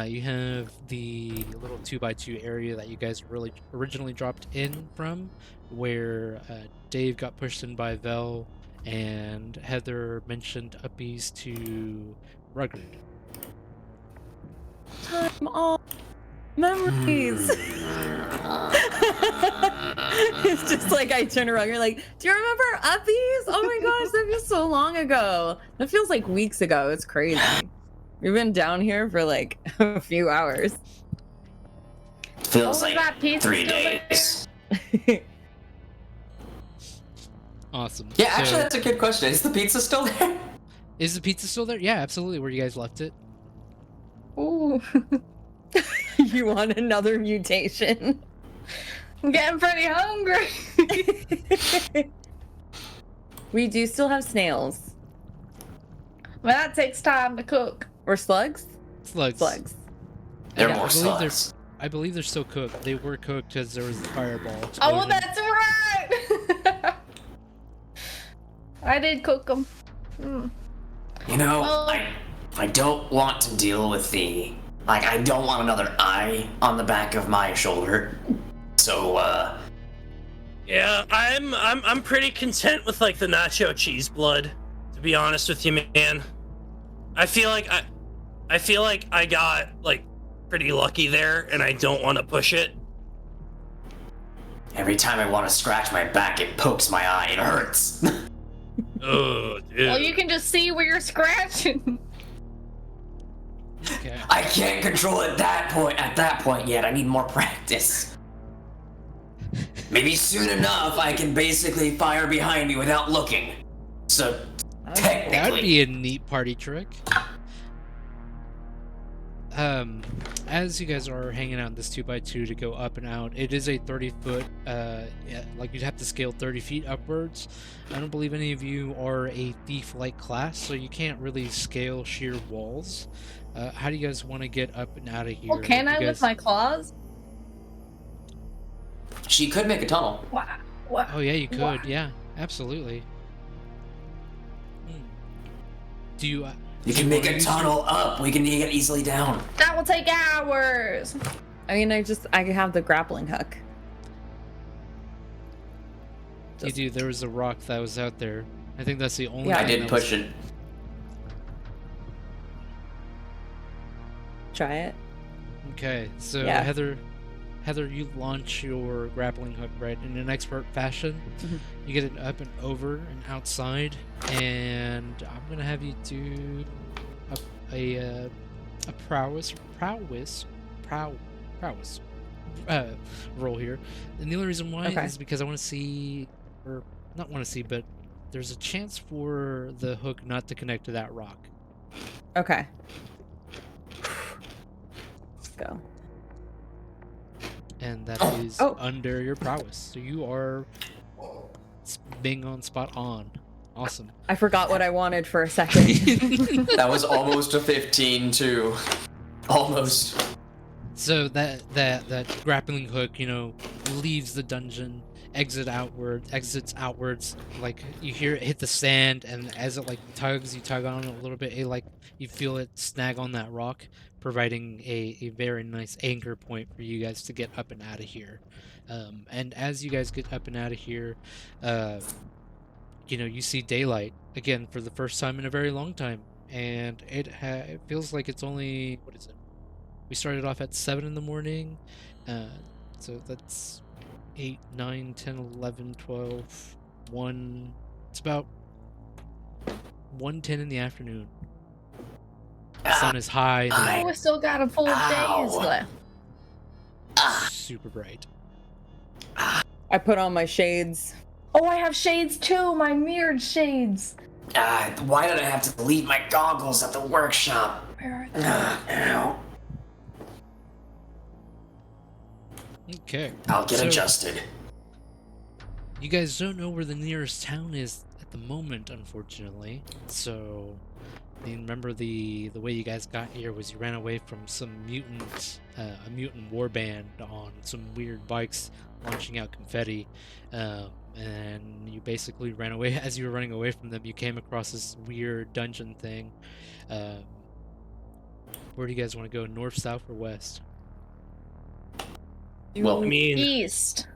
You have the little 2x2 area that you guys really originally dropped in from, where Dave got pushed in by Vel, and Heather mentioned uppies to Rugged. Time off. Memories. It's just like I turn around. You're like, do you remember uppies? Oh my gosh, that feels so long ago. That feels like weeks ago. It's crazy. We've been down here for like a few hours. Feels Oh, like that pizza 3 still there? days. Awesome. Yeah, actually, So, that's a good question. Is the pizza still there? is the pizza still there? Yeah, absolutely. Where you guys left it. Ooh, You want another mutation? I'm getting pretty hungry. We do still have snails. Well, that takes time to cook. Or slugs? Slugs. Slugs. There are Yeah, more I believe they're- slugs. I believe they're still cooked. They were cooked because there was the fireball explosion. Oh, well, that's right. I did cook them. You know, Well- I don't want to deal with I don't want another eye on the back of my shoulder. So, Yeah, I'm pretty content with like the nacho cheese blood, to be honest with you, man. I feel like I got like pretty lucky there, and I don't want to push it. every time I want to scratch my back, it pokes my eye. It hurts. Oh, dude. Well, you can just see where you're scratching. Okay. I can't control it at that point yet. I need more practice. Maybe soon enough, I can basically fire behind me without looking. So, technically... That would be a neat party trick. As you guys are hanging out in this 2x2 to go up and out, it is a 30-foot, like you'd have to scale 30 feet upwards. I don't believe any of you are a thief-like class, so you can't really scale sheer walls. How do you guys want to get up and out of here? Well, can I with my claws? She could make a tunnel. Wow. Wow. Oh yeah, you could. Wow. Yeah, absolutely. Do you? You can make a tunnel up. We can get easily down. That will take hours. I mean, I have the grappling hook. You do. There was a rock that was out there. I think that's the only. Yeah. I thing did that was- push it. Try it. Okay, so Yeah. Heather, you launch your grappling hook right in an expert fashion. Mhm. You get it up and over and outside, and I'm gonna have you do a prowess roll here. And the only reason why Okay. is because I want to see, or not want to see, but there's a chance for the hook not to connect to that rock. Okay. Let's go. And that is Oh. under your prowess. So you are being on spot on. Awesome. I forgot what I wanted for a second. That was almost a 15 too. Almost. So that grappling hook, leaves the dungeon, exits outwards. Like you hear it hit the sand, and as it you tug on it a little bit. You feel it snag on that rock, providing a very nice anchor point for you guys to get up and out of here. And as you guys get up and out of here, you see daylight again for the first time in a very long time, and it feels like it's only, what is it? We started off at 7 in the morning, so that's 8, 9, 10, 11, 12, 1. It's about 1:10 in the afternoon. The sun is high. Oh, we still got a full days left. Super bright. I put on my shades. Oh, I have shades too. My mirrored shades. Why did I have to leave my goggles at the workshop? Where are they? Ow. Okay. I'll get So- adjusted. You guys don't know where the nearest town is at the moment, unfortunately. So, remember the way you guys got here was you ran away from some a mutant warband on some weird bikes launching out confetti, and you basically ran away. As you were running away from them, you came across this weird dungeon thing. Where do you guys want to go? North, south, or west? Well, I mean, East.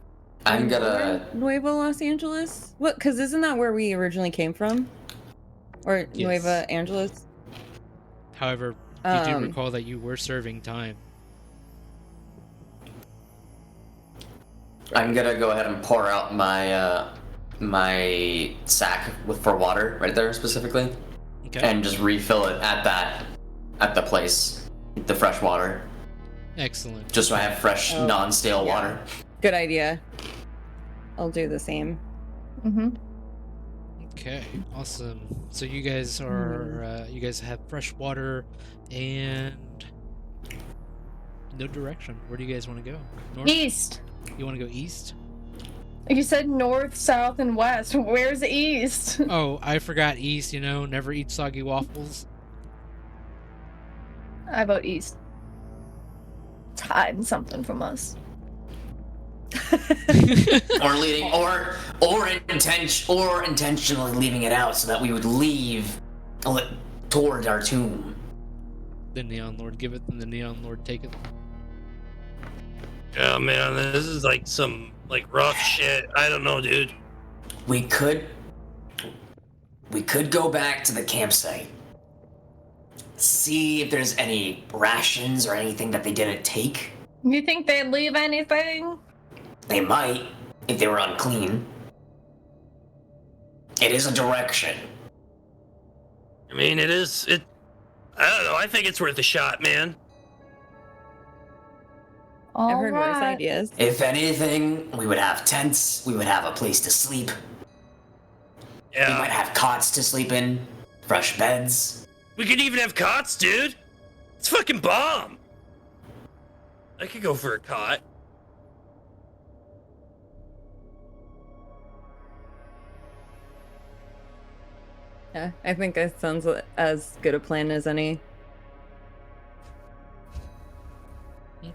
I'm gonna. Nueva Los Angeles? What? Because isn't that where we originally came from? Or Yes. Nueva Angeles? However, you do Um, recall that you were serving time. I'm gonna go ahead and pour out my my sack for water right there specifically, Okay. and just refill it at the place, the fresh water, Excellent. just so I have fresh, Oh, non-stale yeah. water. Good idea. I'll do the same. Mm-hmm. Okay, awesome. So you guys are, you guys have fresh water and no direction. Where do you guys want to go? North? East. You want to go east? You said north, south, and west. Where's east? Oh, I forgot east, never eat soggy waffles. I vote east. It's hiding something from us. Or leading, or intentionally leaving it out so that we would leave toward our tomb. the Neon Lord giveth, and the Neon Lord taketh. Oh man, this is like some like rough shit. I don't know, dude. We could go back to the campsite. See if there's any rations or anything that they didn't take. You think they'd leave anything? They might, if they were unclean. It is a direction. I mean, it. I don't know. I think it's worth a shot, man. I've heard worse Alright. ideas. If anything, we would have tents, we would have a place to sleep. We might Yeah. have cots to sleep in, fresh beds. We could even have cots, dude. It's fucking bomb. I could go for a cot. Yeah, I think that sounds as good a plan as any.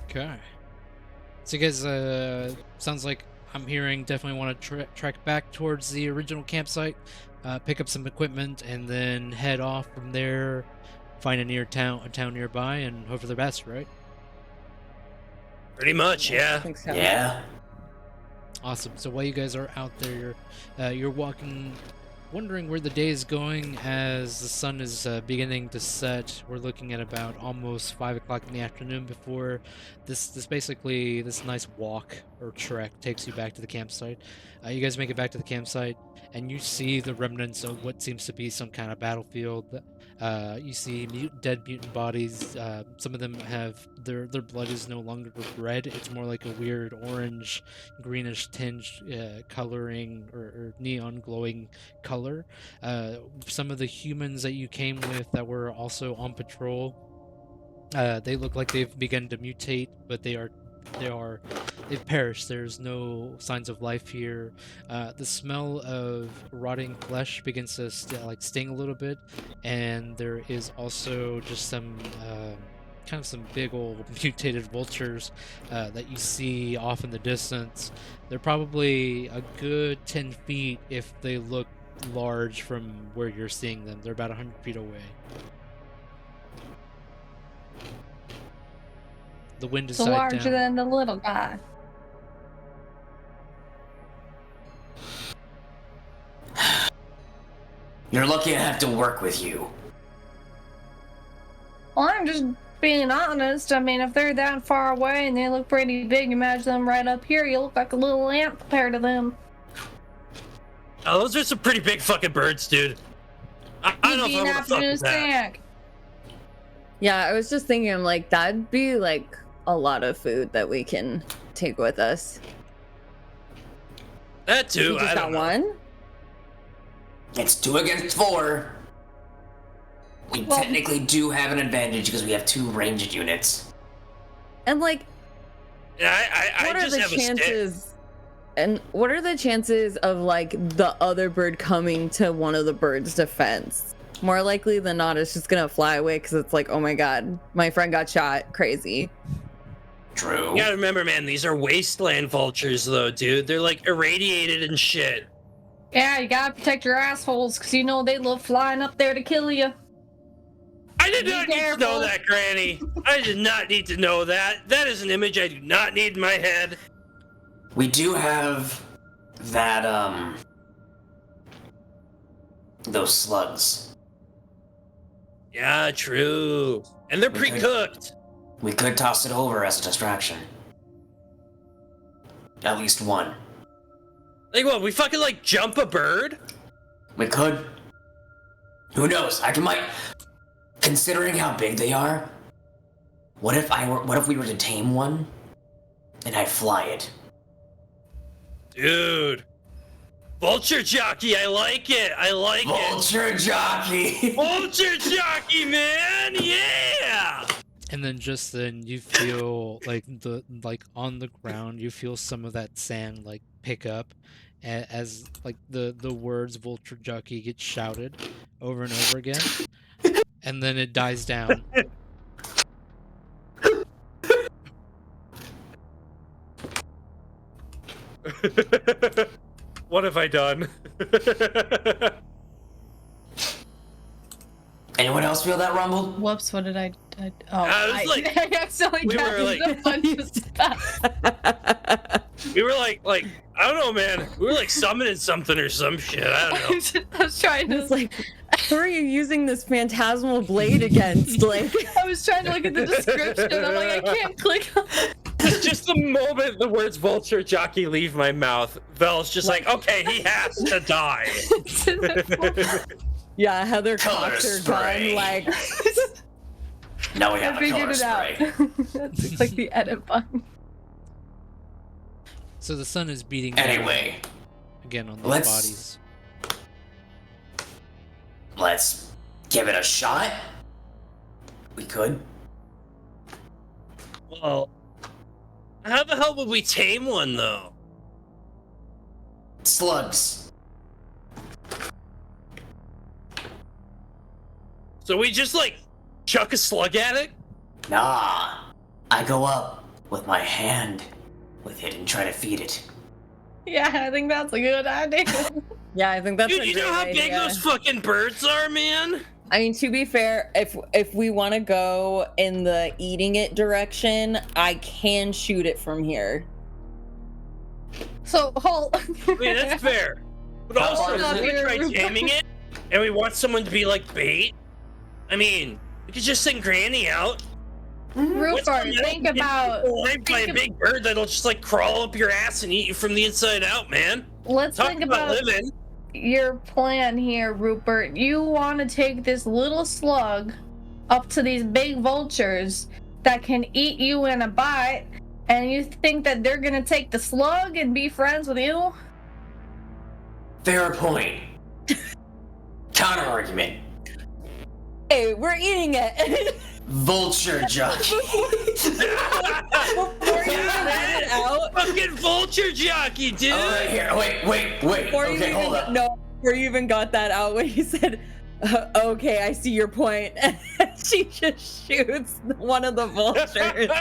Okay. So you guys, sounds like I'm hearing definitely want to trek back towards the original campsite, pick up some equipment, and then head off from there, find a town nearby, and hope for the best, right? Pretty much, I yeah. think so. Yeah. Awesome. So while you guys are out there, you're walking, wondering where the day is going as the sun is beginning to set. We're looking at about almost 5 o'clock in the afternoon before this nice walk or trek takes you back to the campsite. You guys make it back to the campsite, and you see the remnants of what seems to be some kind of battlefield. You see dead mutant bodies. Some of them have their blood is no longer red. It's more like a weird orange, greenish tinge coloring or neon glowing color. Some of the humans that you came with that were also on patrol, they look like they've begun to mutate, but they've perished. There's no signs of life here. The smell of rotting flesh begins to sting a little bit, and there is also just some kind of some big old mutated vultures that you see off in the distance. They're probably a good 10 feet if they look large from where you're seeing them. They're about 100 feet away. The wind is So died larger down. than the little guy. You're lucky I have to work with you. Well, I'm just being honest. I mean, if they're that far away and they look pretty big, imagine them right up here. You look like a little ant compared to them. Oh, those are some pretty big fucking birds, dude. I don't know if I want to fuck afternoon with that. snack. Yeah, I was just thinking, I'm like, that'd be like a lot of food that we can take with us. That too. You I just don't got know. one? It's 2 against 4. We Well- technically do have an advantage because we have 2 ranged units. And like, Yeah, I what are just the have a stick. chances? And what are the chances of like the other bird coming to one of the bird's defense? More likely than not, it's just gonna fly away because it's like, oh my god, my friend got shot. Crazy. True. You gotta remember, man, these are wasteland vultures, though, dude. They're like irradiated and shit. Yeah, you gotta protect your assholes, because you know they love flying up there to kill you. I did Be not need to know careful. that, Granny. I did not need to know that. That is an image I do not need in my head. We do have that, those slugs. Yeah, true. And they're Okay. pre-cooked. We could toss it over as a distraction. At least one. Like what? We fucking like jump a bird? We could. Who knows? Considering how big they are, what if we were to tame one and I'd fly it? Dude. Vulture jockey, I like it. I like it. Vulture jockey! Vulture jockey, man! Yeah! And then just then you feel like on the ground you feel some of that sand like pick up as like the words vulture jockey get shouted over and over again. And then it dies down. What have I done? Anyone else feel that rumble? Whoops, what did I oh, I was like- I accidentally we were casted like- a bunch of spells. We were like, I don't know, man. We were like summoning something or some shit. I don't know. I was trying It's to like, who are you using this phantasmal blade against? Like, I was trying to look at the description. I'm like, I can't click on Just the moment the words vulture jockey leave my mouth, Vel's just like, okay, he has to die. it. yeah, Heather Color cocks her spray. gun. Like, Now we I have a figured color it out. spray. That's like the edit button. So the sun is beating down Anyway, again on these let's- bodies. let's give it a shot. We could. Well, how the hell would we tame one though? Slugs. So we just like chuck a slug at it? Nah. I go up with my hand with it and try to feed it. Yeah, I think that's a good idea. yeah, I think that's Dude, a you great know how big idea. those fucking birds are, man? I mean, to be fair, if we want to go in the eating it direction, I can shoot it from here. So, hold. I mean, that's fair. But also, Hold on if we here. try taming it, and we want someone to be like bait, I mean, we could just send Granny out. What's Rupert, the think matter? about. Live by a big bird that'll just like crawl up your ass and eat you from the inside out, man. Let's Talk think about about living. your plan here, Rupert. You want to take this little slug up to these big vultures that can eat you in a bite, and you think that they're gonna take the slug and be friends with you? Fair point. Counter argument. Hey, we're eating it. Vulture jockey. Before you even get it out, Fucking vulture jockey, dude. Alright, here. Wait. before you Okay, hold up. before you even got that out, when you said, "Okay, I see your point," she just shoots one of the vultures.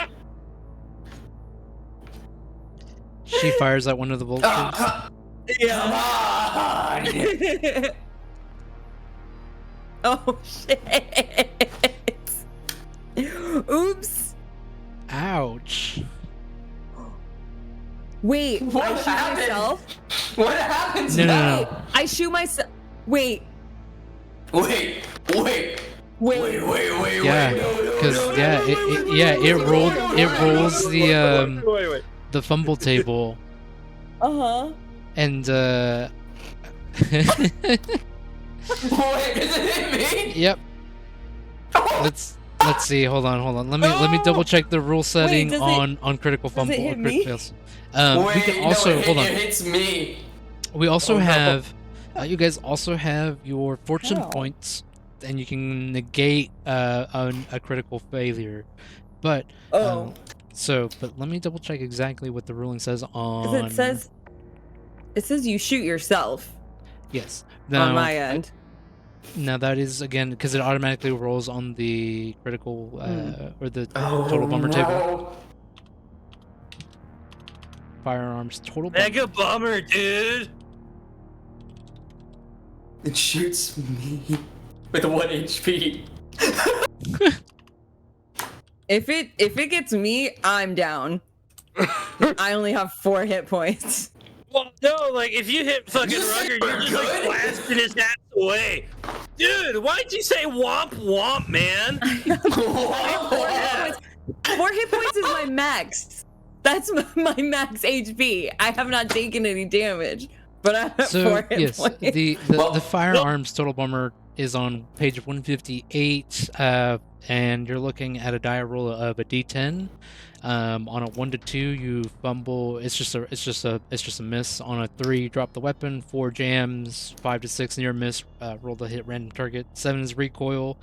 She fires at one of the vultures. Come Yeah. on. Oh shit! Oops. Ouch. Wait, What I shoot happened? myself. What happened? No. I shoot myself. Wait. Wait. Yeah, No, because no, yeah, it rolls the Wait. the fumble table, Uh-huh. and Wait, is it me? yep. Let's see. Hold on. Let me double check the rule setting does it- on critical fumble hit or crit me? fails. Wait, We can also no, hold on. It hits me. We also Oh, no. have you guys also have your fortune Oh. points, and you can negate a critical failure. But Oh. but let me double check exactly what the ruling says 'Cause on. it says you shoot yourself yes. on my end. Now that is again because it automatically rolls on the critical or the total bummer table. Firearms total bummer. Mega bummer, dude. It shoots me with 1 HP. If it gets me, I'm down. I only have 4 hit points. Well, no, like if you hit fucking You said Rugger, we're you're just like good? blasting his ass away. Dude, why'd you say womp womp, man? 4 hit points is my max. That's my max HP. I have not taken any damage, but I have 4 hit yes, points. the firearms total bummer is on page 158, and you're looking at a die roll of a D10. On a 1 to 2, you fumble. It's just a miss. On a 3, you drop the weapon. 4 jams. 5 to 6, near miss. Roll to hit random target. 7 is recoil,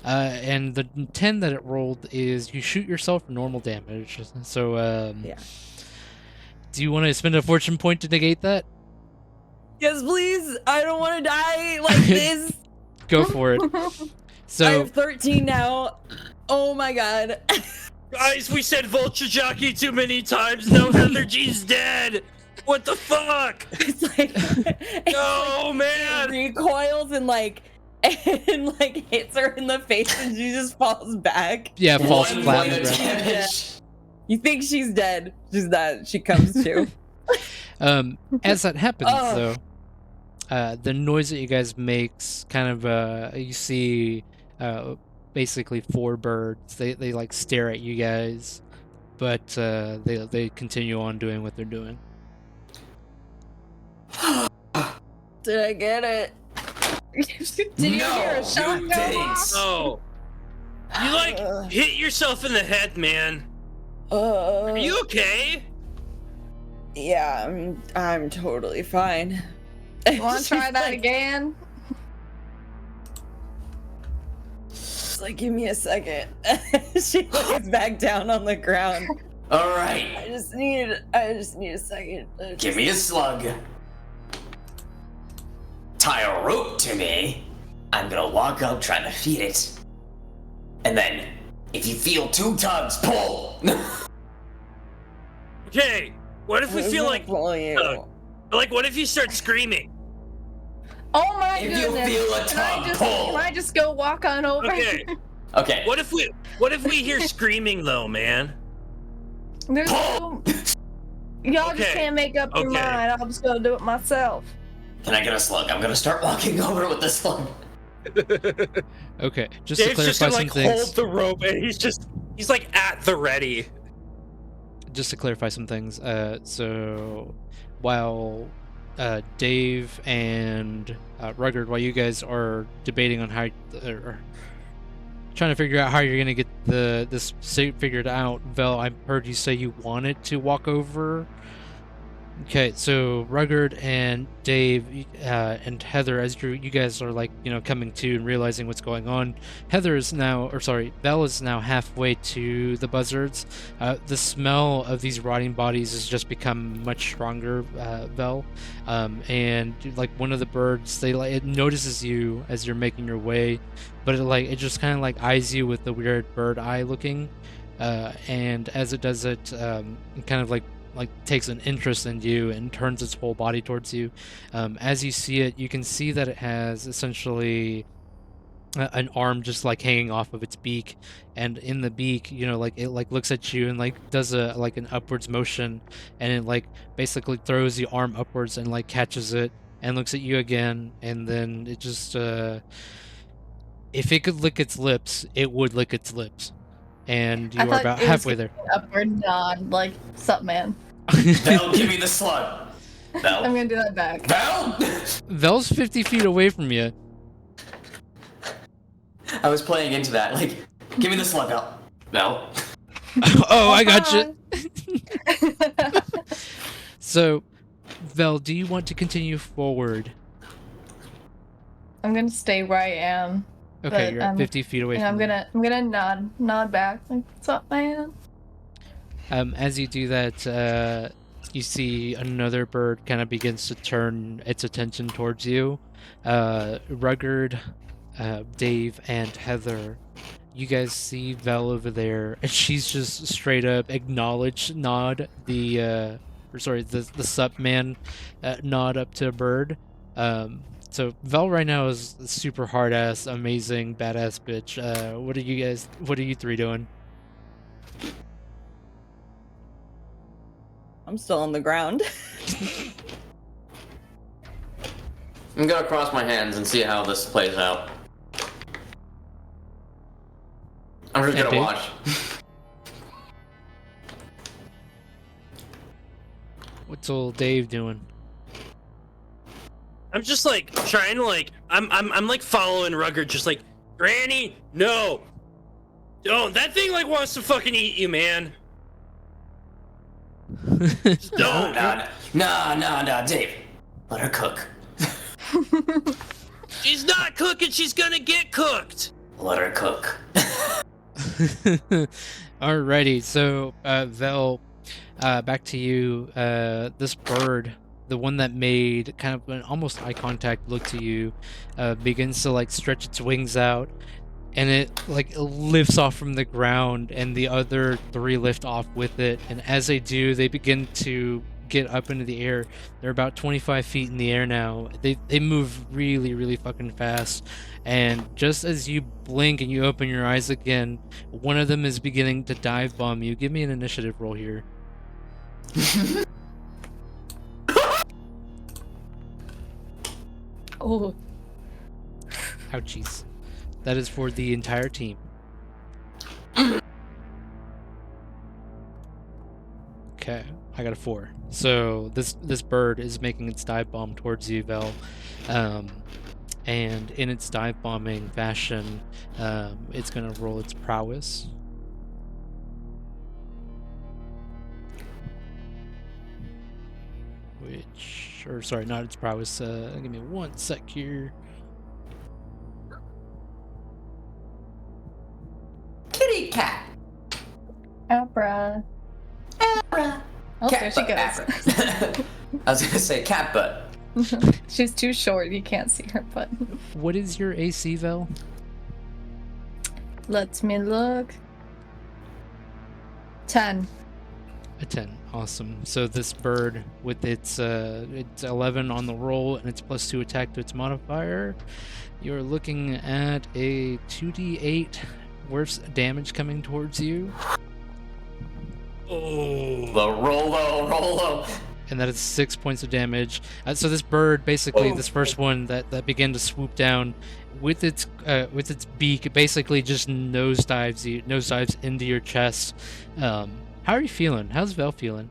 and the 10 that it rolled is you shoot yourself for normal damage. So Yeah. do you want to spend a fortune point to negate that? Yes, please. I don't want to die like this. Go for it. I So have 13 now. Oh my god. Guys, we said vulture jockey too many times. No, Heather G's dead. What the fuck? It's like No, it man. recoils and like and like hits her in the face, and she just falls back. Yeah, falls 1 flat point on of the ground. damage. You think she's dead? She's not. She comes to. As that happens, Oh. though, the noise that you guys makes kind of you see basically 4 birds. They like stare at you guys, but they continue on doing what they're doing. Did I get it? Did you hear a No, shot you go didn't. off? Oh. You like hit yourself in the head, man. Are you okay? Yeah, I'm totally fine. You want to try that again? She's like, give me a second. She lays back down on the ground. All right, I just need a second. give me a slug. Tie a rope to me. I'm gonna walk up trying to feed it. And then, if you feel 2 tugs, pull. Okay. What if we feel like what if you start screaming? Oh my If you goodness! feel a Can I tongue just pull. can I just go walk on over? Okay. Okay. What if we hear screaming though, man? There's no... Y'all just Okay, can't make up your okay. mind. I'll just go do it myself. Can I get a slug? I'm gonna start walking over with the slug. Okay, just to Dave's just clarify gonna some like things. hold the rope and he's like at the ready. Just to clarify some things. So while Dave and Rugged, while you guys are debating on how, or trying to figure out how you're gonna get this figured out, Vel, I heard you say you wanted to walk over. Okay, so Rugged and Dave and Heather, as you guys are like, coming to and realizing what's going on, Vel is now halfway to the buzzards. The smell of these rotting bodies has just become much stronger, Vel. And like one of the birds, it notices you as you're making your way, but it just kind of like eyes you with the weird bird eye looking. And as it does it, it kind of like takes an interest in you and turns its whole body towards you. As you see it, you can see that it has essentially an arm just like hanging off of its beak, and in the beak, it like looks at you and like does an upwards motion, and it like basically throws the arm upwards and like catches it and looks at you again, and then it just if it could lick its lips, it would lick its lips. And you I are thought about it was halfway there. Upward nod, like, sup, man. Val, give me the slug. I'm Val? gonna do that back. Val? Vel's 50 feet away from you. I was playing into that. Like, give me the slug, Val. Val? Oh, I got you. So, Vel, do you want to continue forward? I'm gonna stay where I am. Okay, But, you're at 50 feet away And from I'm gonna nod back. Like, what's up, man? As you do that, you see another bird kind of begins to turn its attention towards you. Rugged, Dave, and Heather, you guys see Vel over there, and she's just straight up nod the sup man nod up to a bird. So Vel right now is a super hard ass, amazing, badass bitch. What are you 3 doing? I'm still on the ground. I'm gonna cross my hands and see how this plays out. I'm just And gonna Dave? watch. What's old Dave doing? I'm just like trying to like I'm like following Rugged, just like, Granny, no. Don't, that thing like wants to fucking eat you, man. Just don't. No, Dave. Let her cook. She's not cooking, she's gonna get cooked. Let her cook. Alrighty, so Vel, back to you. This bird, the one that made kind of an almost eye contact look to you, begins to like stretch its wings out, and it like lifts off from the ground, and the other 3 lift off with it, and as they do, they begin to get up into the air. They're about 25 feet in the air now. They move really, really fucking fast. And just as you blink and you open your eyes again, one of them is beginning to dive bomb you. Give me an initiative roll here. Oh. Ouchies. That is for the entire team. Okay, I got a 4. So this bird is making its dive bomb towards you, Vel. And in its dive bombing fashion, it's gonna roll its prowess. Sorry, not its prowess. Give me 1 sec here. Kitty cat. Abra. Abra. Oh, there she goes. Abra. I was gonna say cat butt. She's too short. You can't see her butt. What is your AC, Vel? Let me look. 10. A 10. Awesome. So this bird, with its 11 on the roll and its +2 attack to its modifier, you're looking at a 2d8 worth damage coming towards you. Oh. The Rolo. And that is 6 points of damage. So this bird, basically, this first one that began to swoop down with its beak, it basically just nosedives into your chest. How are you feeling? How's Vel feeling?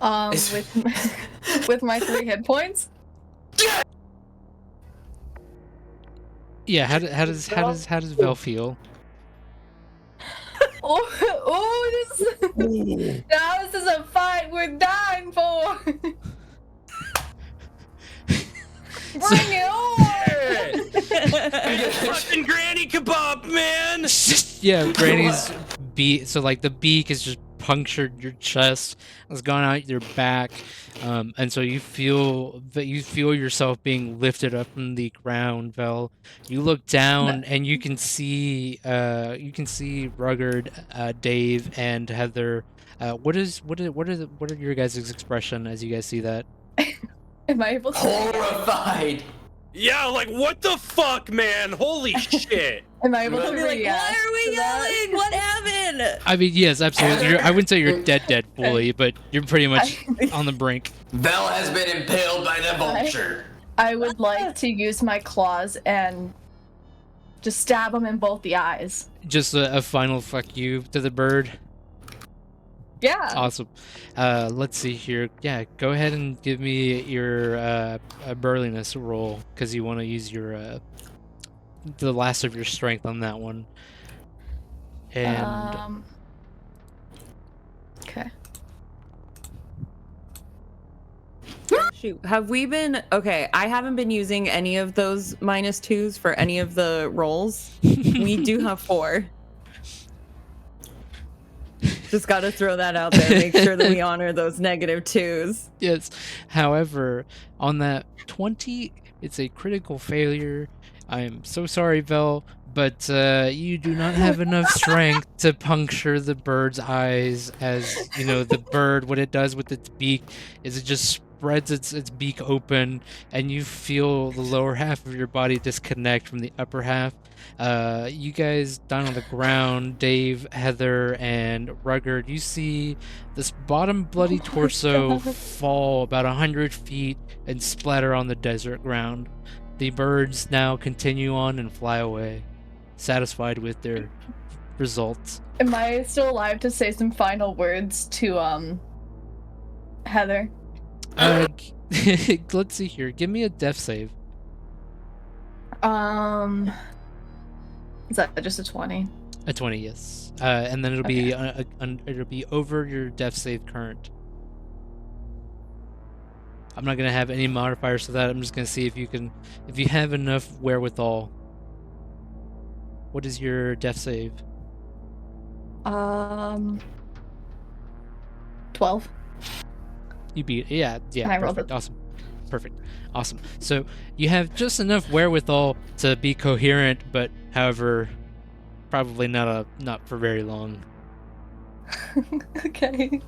With my 3 hit points. Yeah. How does Vel feel? Now this is a fight we're dying for. Bring it on! Fucking granny kebab, man! Yeah, Granny's beak. So like the beak is just punctured your chest, has gone out your back, and so you feel yourself being lifted up from the ground, Vel. You look down and you can see Rugged, Dave, and Heather. What are your guys' expression as you guys see that? Am I able to? Horrified. Yeah, like what the fuck, man? Holy shit! Am I able to I'll be like, react why are we to that? yelling? What happened? I mean, yes, absolutely. I wouldn't say you're dead fully, but you're pretty much on the brink. Vel has been impaled by the vulture. I would like to use my claws and just stab him in both the eyes. Just a final fuck you to the bird. Yeah. Awesome. Let's see here. Yeah, go ahead and give me your burliness roll, because you want to use your the last of your strength on that one. And okay. Shoot, have we been okay? I haven't been using any of those -2s for any of the rolls. We do have 4. Just got to throw that out there. Make sure that we honor those -2s. Yes. However, on that 20, it's a critical failure. I am so sorry, Vel, but you do not have enough strength to puncture the bird's eyes. As you know, the bird, what it does with its beak is it just spreads its beak open, and you feel the lower half of your body disconnect from the upper half. You guys down on the ground, Dave, Heather, and Rugged, you see this bottom bloody torso fall about 100 feet and splatter on the desert ground. The birds now continue on and fly away, satisfied with their results. Am I still alive to say some final words to Heather? Let's see here. Give me a death save. Is that just a 20? A 20, yes. And then it'll be it'll be over your death save current. I'm not gonna have any modifiers to that. I'm just gonna see if you have enough wherewithal. What is your death save? 12. You beat, yeah, And I rolled perfect, awesome. So you have just enough wherewithal to be coherent, but however, probably not for very long. Okay.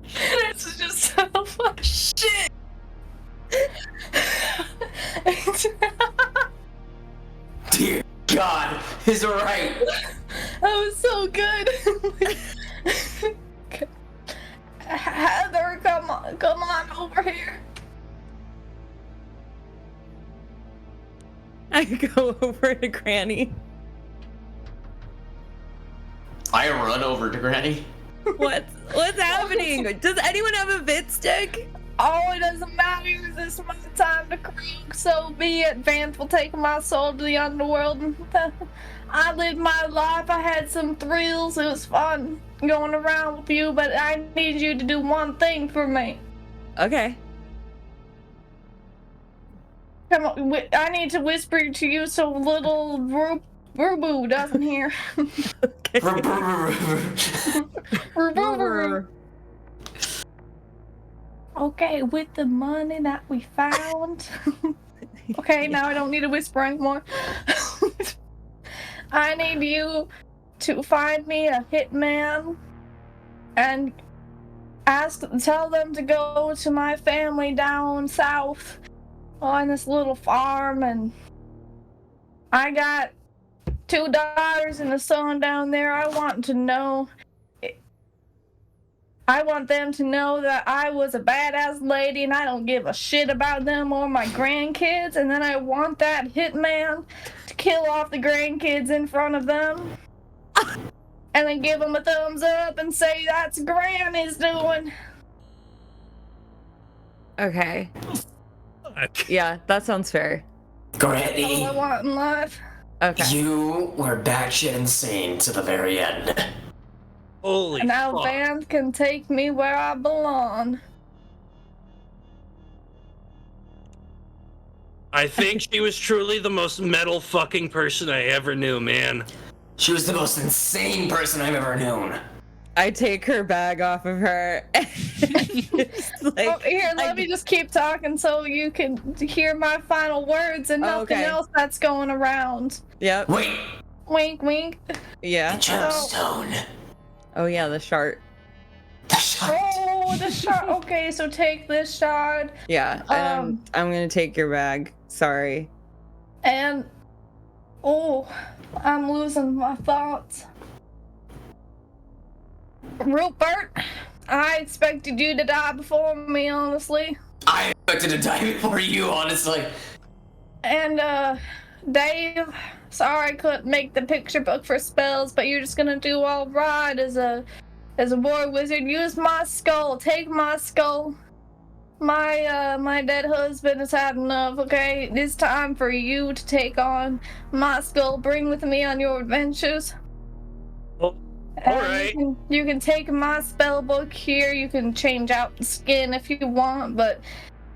This is just so fucking shit. Dear God, is right. That was so good. Heather, come on over here. I go over to Granny. I run over to Granny. What's happening? Does anyone have a vid stick? Oh, it doesn't matter. This is my time to croak. So be it. Vance will take my soul to the underworld. I lived my life. I had some thrills. It was fun going around with you, but I need you to do one thing for me. Okay. Come on. I need to whisper to you so little Rubu doesn't hear. Okay. Rubu. Okay, with the money that we found. Okay, now I don't need to whisper anymore. I need you to find me a hitman and tell them to go to my family down south on this little farm, and I got 2 daughters and a son down there. I want them to know that I was a badass lady and I don't give a shit about them or my grandkids. And then I want that hitman to kill off the grandkids in front of them. And then give them a thumbs up and say that's Granny's doing. Okay. Fuck. Yeah, that sounds fair. Granny, All I want in life. Okay. you were batshit insane to the very end. Holy And now fuck. Van can take me where I belong. I think she was truly the most metal fucking person I ever knew, man. She was the most insane person I've ever known. I take her bag off of her. And just, like, Oh, here, let me just keep talking so you can hear my final words and nothing Okay. else that's going around. Yep. Wait, Wink, wink. Yeah. the gemstone. Oh yeah, the shard. The shard. Oh, the shard. Okay, so take this shard. Yeah. And I'm gonna take your bag. Sorry. And oh, I'm losing my thoughts. Rupert, I expected you to die before me, honestly. I expected to die before you, honestly. And Dave, sorry I couldn't make the picture book for spells, but you're just gonna do all right as a war wizard. Use my skull. Take my skull. My dead husband has had enough, okay? It's time for you to take on my skull. Bring with me on your adventures. Well, alright. You can take my spell book here. You can change out the skin if you want, but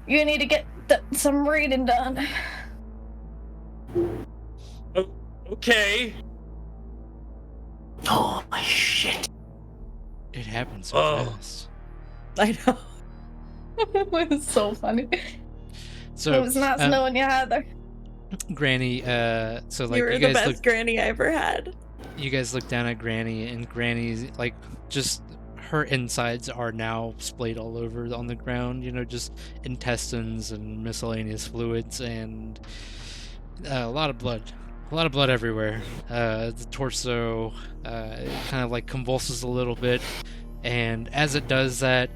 you need to get some reading done. Okay. Holy shit. It happened so Oh. fast. I know. It was so funny. So It was nice knowing you, Heather. Granny, so like You were you the guys best look, granny I ever had. you guys look down at Granny, and Granny's like just her insides are now splayed all over on the ground. You know, just intestines and miscellaneous fluids and a lot of blood. A lot of blood everywhere. The torso kind of like convulses a little bit, and as it does that,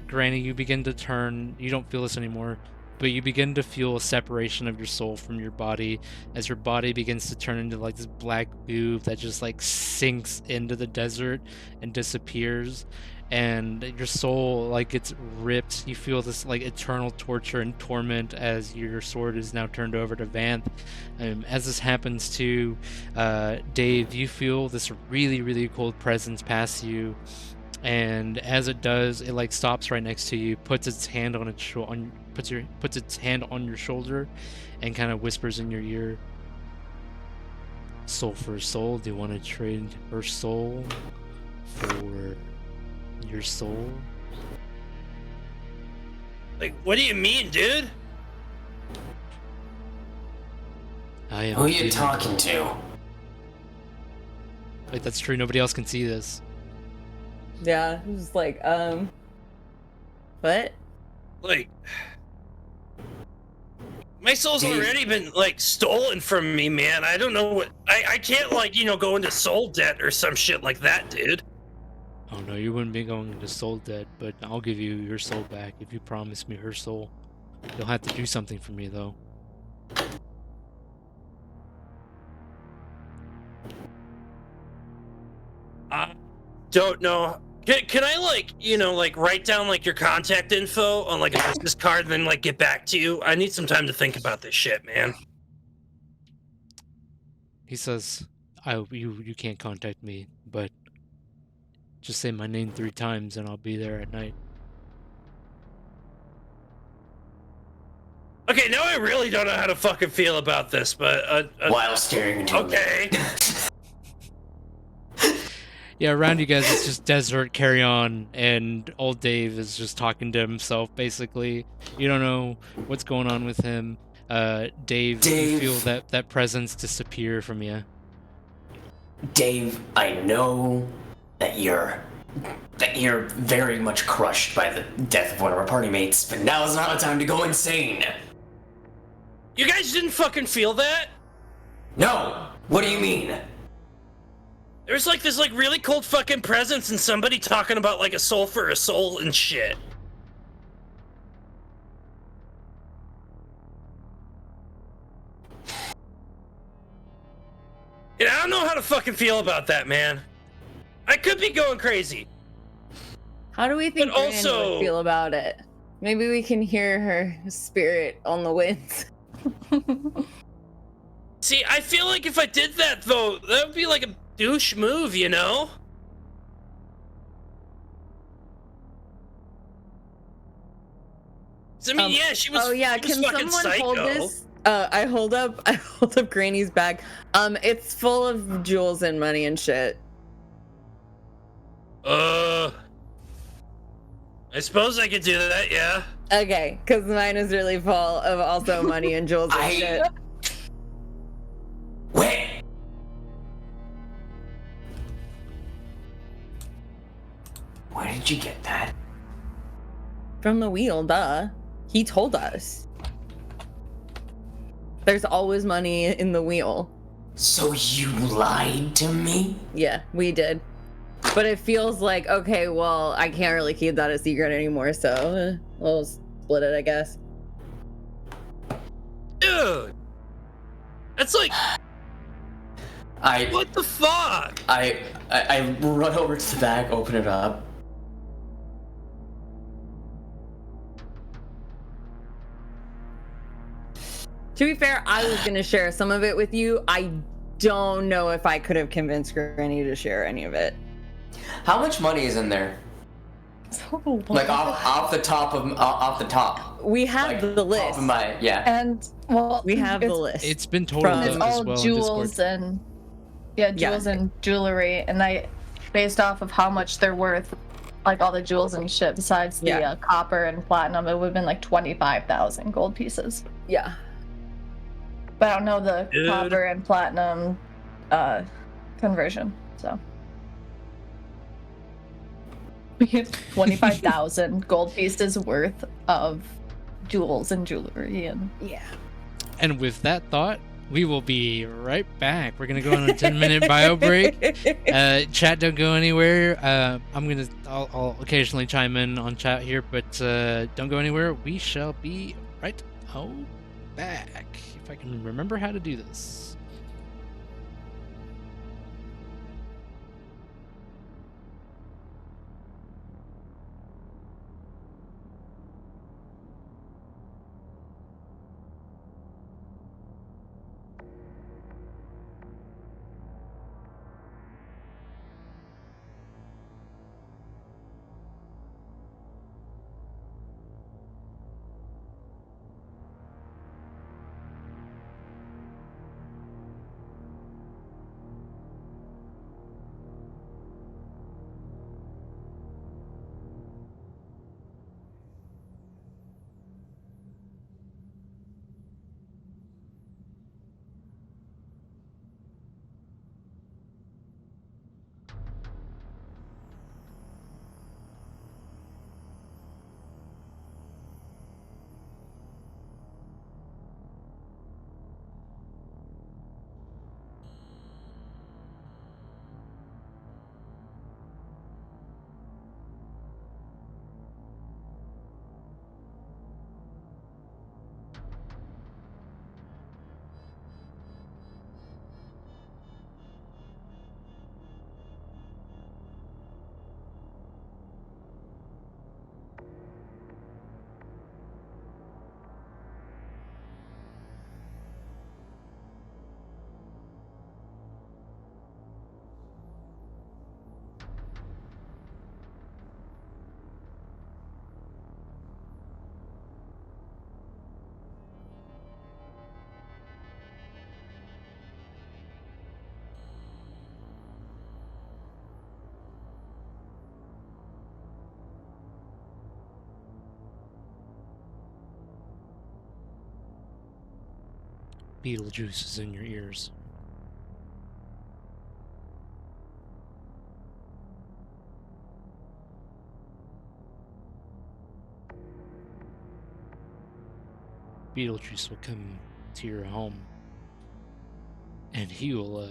Granny, you begin to turn. You don't feel this anymore, but you begin to feel a separation of your soul from your body as your body begins to turn into like this black goo that just like sinks into the desert and disappears. And your soul like gets ripped. You feel this like eternal torture and torment as your sword is now turned over to Vanth. As this happens to Dave, you feel this really, really cold presence pass you, and as it does, it like stops right next to you, puts its hand on puts its hand on your shoulder, and kind of whispers in your ear, "Soul for soul. Do you want to trade her soul for your soul?" Like, what do you mean, dude? I am Who are you pleading- talking to? Wait, that's true. Nobody else can see this. Yeah, I'm just like, what? Like, my soul's Dave. already been, like, stolen from me, man. I don't know what... I can't, like, you know, go into soul debt or some shit like that, dude. Oh no, you wouldn't be going into soul debt, but I'll give you your soul back if you promise me her soul. You'll have to do something for me, though. I don't know. Can I, like, you know, like, write down, like, your contact info on, like, a business card and then, like, get back to you? I need some time to think about this shit, man. He says, you can't contact me, but just say my name 3 times and I'll be there at night. Okay, now I really don't know how to fucking feel about this, but... While staring into okay. Yeah, around you guys it's just desert, carry on, and old Dave is just talking to himself, basically. You don't know what's going on with him. Dave, you feel that presence disappear from you. Dave, I know that you're very much crushed by the death of one of our party mates, but now is not a time to go insane. You guys didn't fucking feel that? No! What do you mean? There's like this like really cold fucking presence and somebody talking about like a soul for a soul and shit. And I don't know how to fucking feel about that, man. I could be going crazy. How do we think But Granny also- would feel about it? Maybe we can hear her spirit on the winds. See, I feel like if I did that though, that would be like a douche move, you know? I mean, yeah, she was. Oh yeah, she was can fucking someone psycho. hold this? I hold up Granny's bag. It's full of jewels and money and shit. I suppose I could do that, yeah. Okay, because mine is really full of also money and jewels and shit. Wait! Where did you get that? From the wheel, duh. He told us. There's always money in the wheel. So you lied to me? Yeah, we did. But it feels like, okay, well, I can't really keep that a secret anymore, so we'll split it, I guess. Dude! That's like, what the fuck? I run over to the bag, open it up. To be fair, I was gonna share some of it with you. I don't know if I could have convinced Granny to share any of it. How much money is in there? Like off the top. We have Like, the list. Top of my, yeah. And well, We have the it's- list. It's been totaled It's up all as well in jewels Discord. and jewels and jewelry, and based off of how much they're worth, like all the jewels and shit. Besides the copper and platinum, it would have been like 25,000 gold pieces. Yeah. But I don't know the Dude. copper and platinum conversion, so. We have 25,000 gold pieces worth of jewels and jewelry and Yeah. And with that thought, we will be right back. We're gonna go on a 10-minute bio break. Chat, don't go anywhere. I'll occasionally chime in on chat here, but don't go anywhere. We shall be right back. If I can remember how to do this. Beetlejuice is in your ears. Beetlejuice will come to your home, and he'll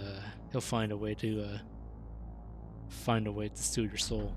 find a way to steal your soul.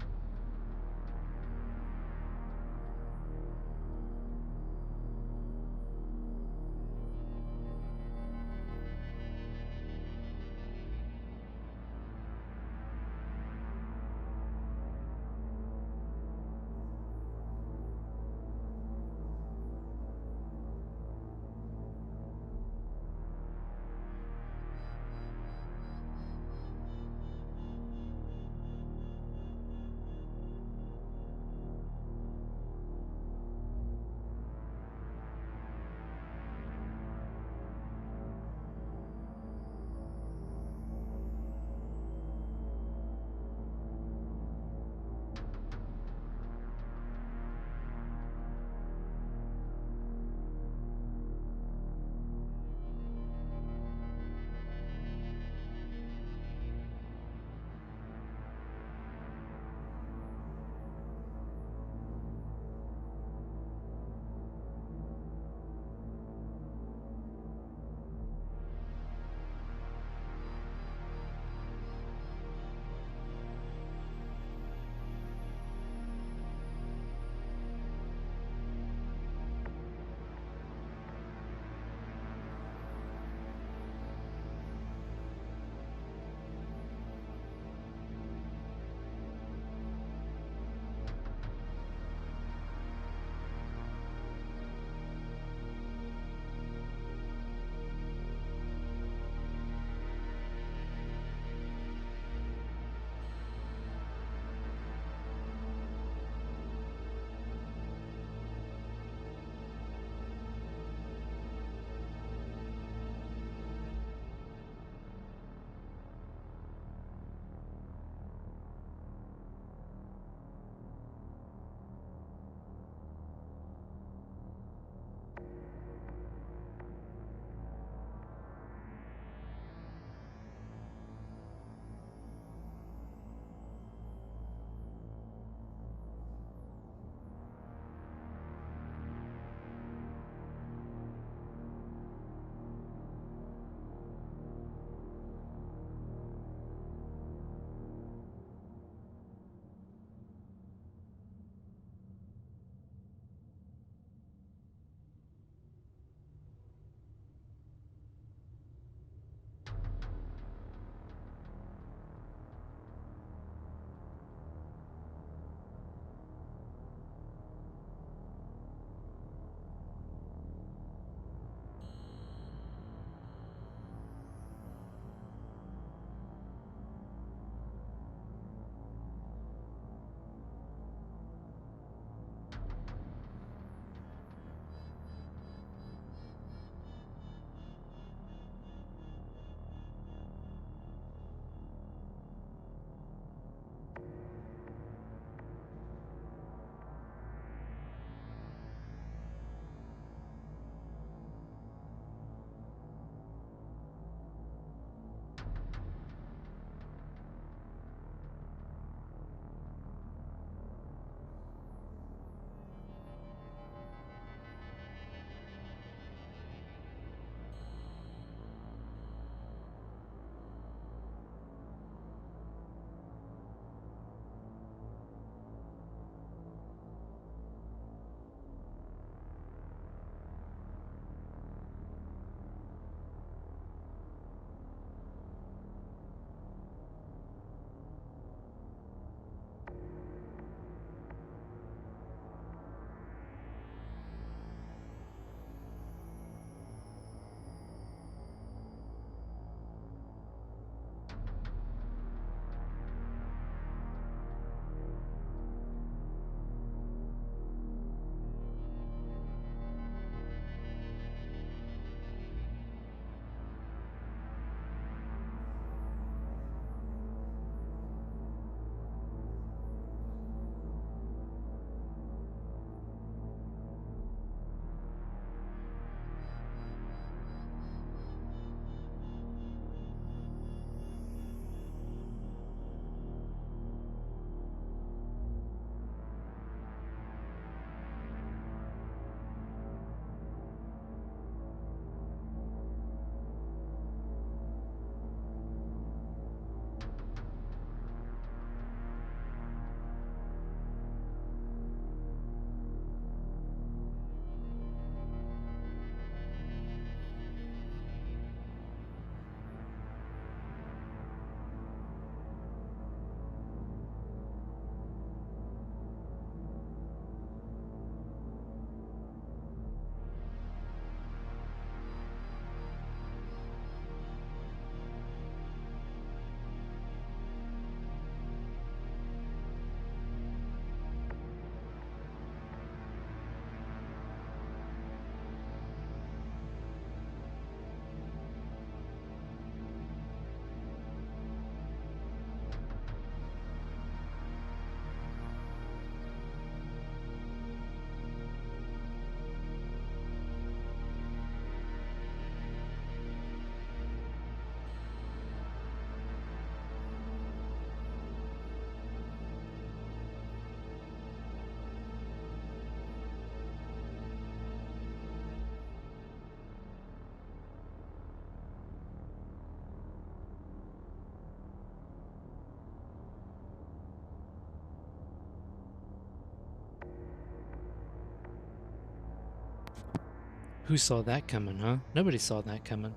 Who saw that coming, huh? Nobody saw that coming.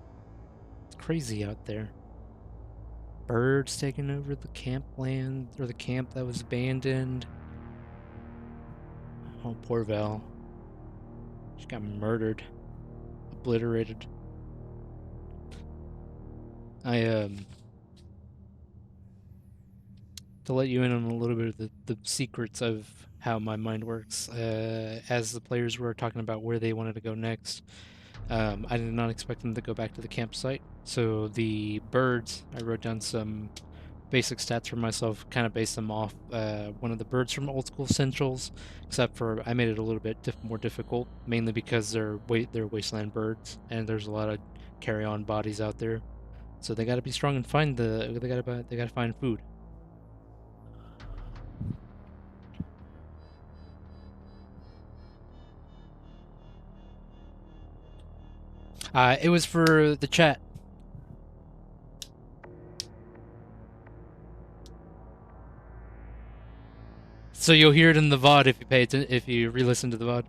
It's crazy out there. Birds taking over the camp land, or the camp that was abandoned. Oh, poor Val. She got murdered. Obliterated. To let you in on a little bit of the secrets of how my mind works, as the players were talking about where they wanted to go next, I did not expect them to go back to the campsite. So the birds, I wrote down some basic stats for myself, kind of based them off one of the birds from Old School Essentials, except for I made it a little bit more difficult, mainly because they're wasteland birds, and there's a lot of carry-on bodies out there. So they got to be strong and find they got to find food. It was for the chat. So you'll hear it in the VOD if you if you re-listen to the VOD.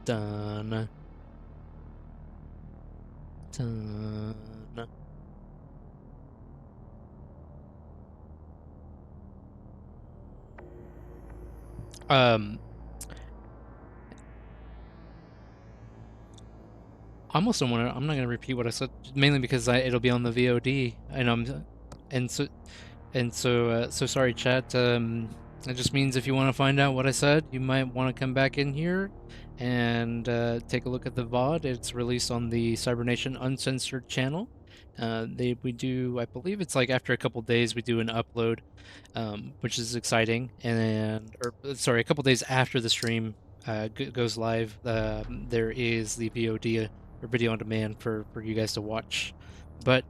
Dun. Dun. I almost don't want to. I'm not gonna repeat what I said, mainly because it'll be on the VOD, so sorry, chat. It just means if you want to find out what I said, you might want to come back in here and take a look at the VOD. It's released on the Cybernation Uncensored channel. We do, I believe it's like after a couple days, we do an upload, which is exciting. Sorry, a couple days after the stream goes live, there is the VOD or video on demand for you guys to watch. But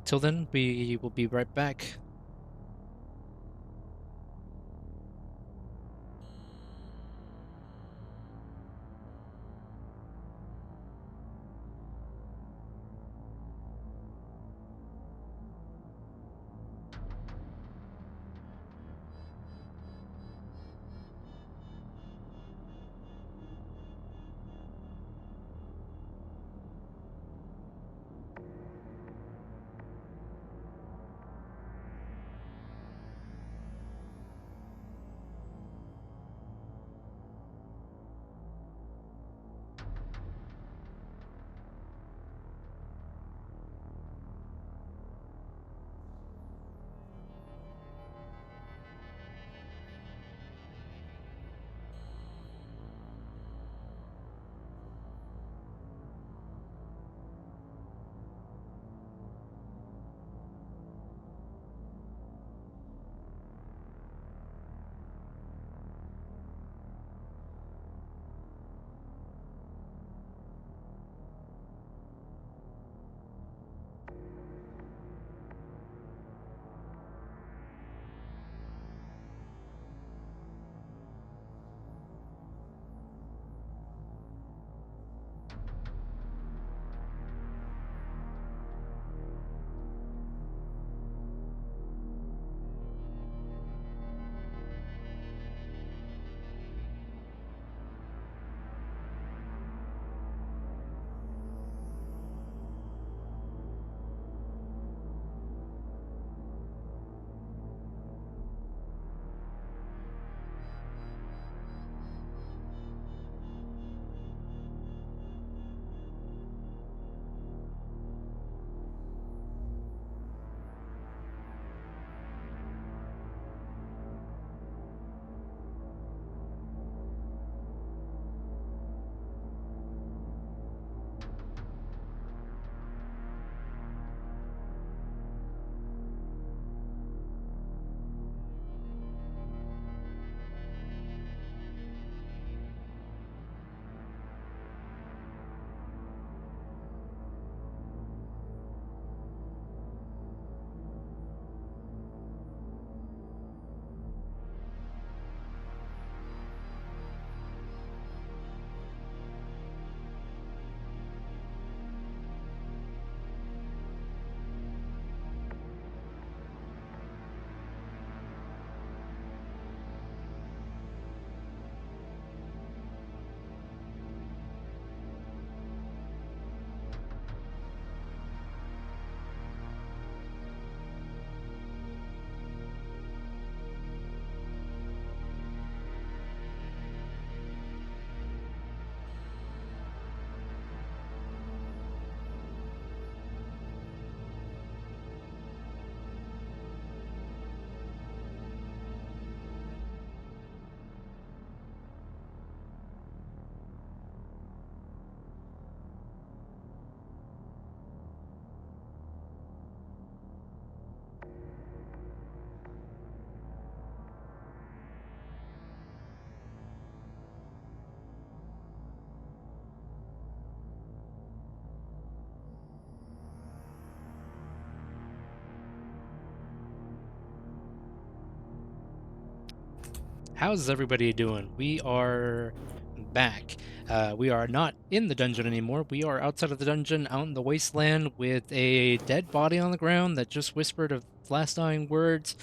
till then, we will be right back. how's everybody doing? We are back. We are not in the dungeon anymore. We are outside of the dungeon, out in the wasteland, with a dead body on the ground that just whispered of last dying words.